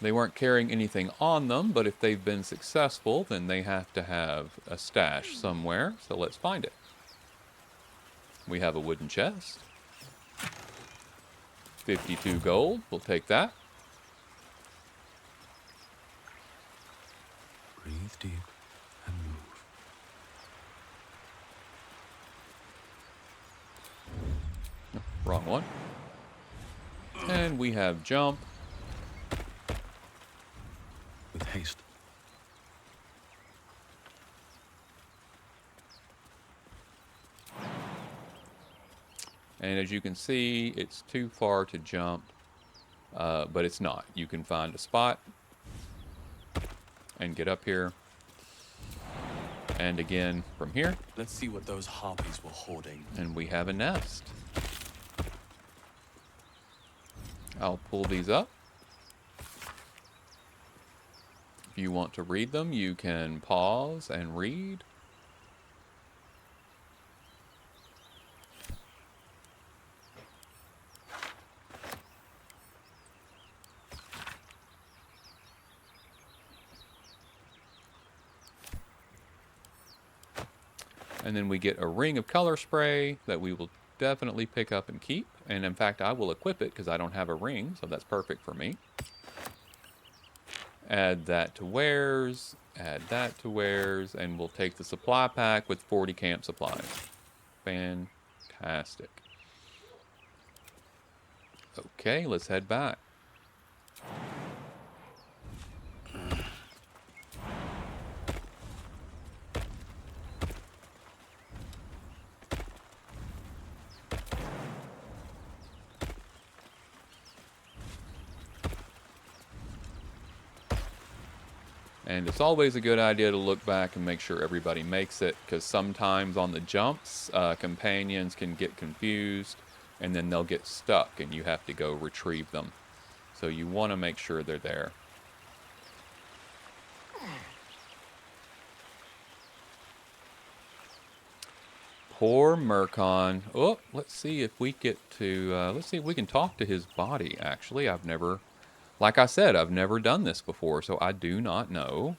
They weren't carrying anything on them, but if they've been successful, then they have to have a stash somewhere. So let's find it. We have a wooden chest. 52 gold. We'll take that. Breathe deep and move. Wrong one. And we have jump. With haste. And as you can see, it's too far to jump, but it's not. You can find a spot and get up here. And again, from here. Let's see what those harpies were hoarding. And we have a nest. I'll pull these up. If you want to read them, you can pause and read. And then we get a ring of color spray that we will definitely pick up and keep. And in fact, I will equip it because I don't have a ring, so that's perfect for me. Add that to wares, add that to wares, and we'll take the supply pack with 40 camp supplies. Fantastic. Okay, let's head back. And it's always a good idea to look back and make sure everybody makes it, because sometimes on the jumps, companions can get confused, and then they'll get stuck, and you have to go retrieve them. So you want to make sure they're there. Poor Murkon. Oh, let's see if we get to, let's see if we can talk to his body, actually. I've never... Like I said, I've never done this before, so I do not know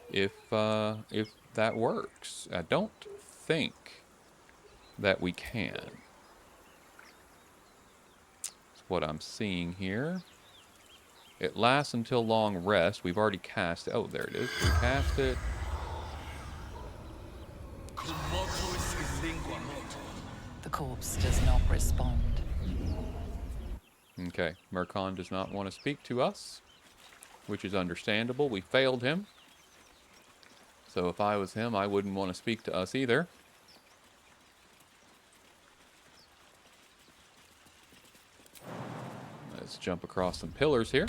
if that works. I don't think that we can. That's what I'm seeing here. It lasts until long rest. We've already cast it. Oh, there it is. We cast it. The corpse does not respond. Okay, Mercon does not want to speak to us, which is understandable. We failed him. So if I was him, I wouldn't want to speak to us either. Let's jump across some pillars here.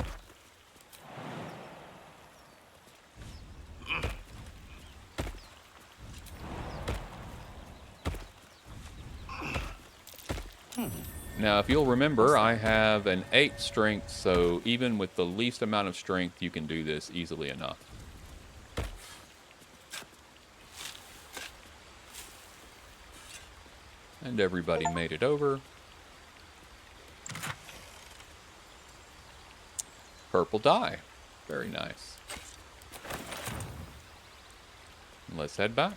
Now, if you'll remember, I have an 8 strength, so even with the least amount of strength, you can do this easily enough. And everybody made it over. Purple dye. Very nice. Let's head back.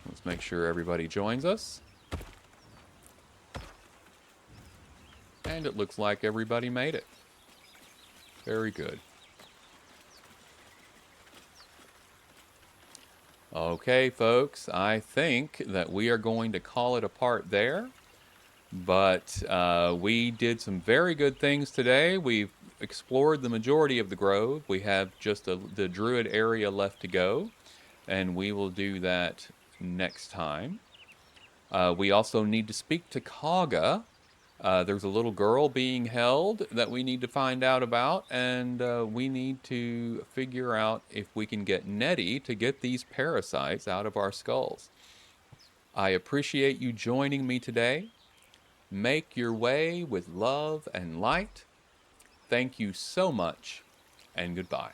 Let's make sure everybody joins us. And it looks like everybody made it. Very good. Okay, folks, I think that we are going to call it a part there. But we did some very good things today. We've explored the majority of the grove. We have just the druid area left to go. And we will do that next time. We also need to speak to Kaga. There's a little girl being held that we need to find out about, and we need to figure out if we can get Nettie to get these parasites out of our skulls. I appreciate you joining me today. Make your way with love and light. Thank you so much, and goodbye.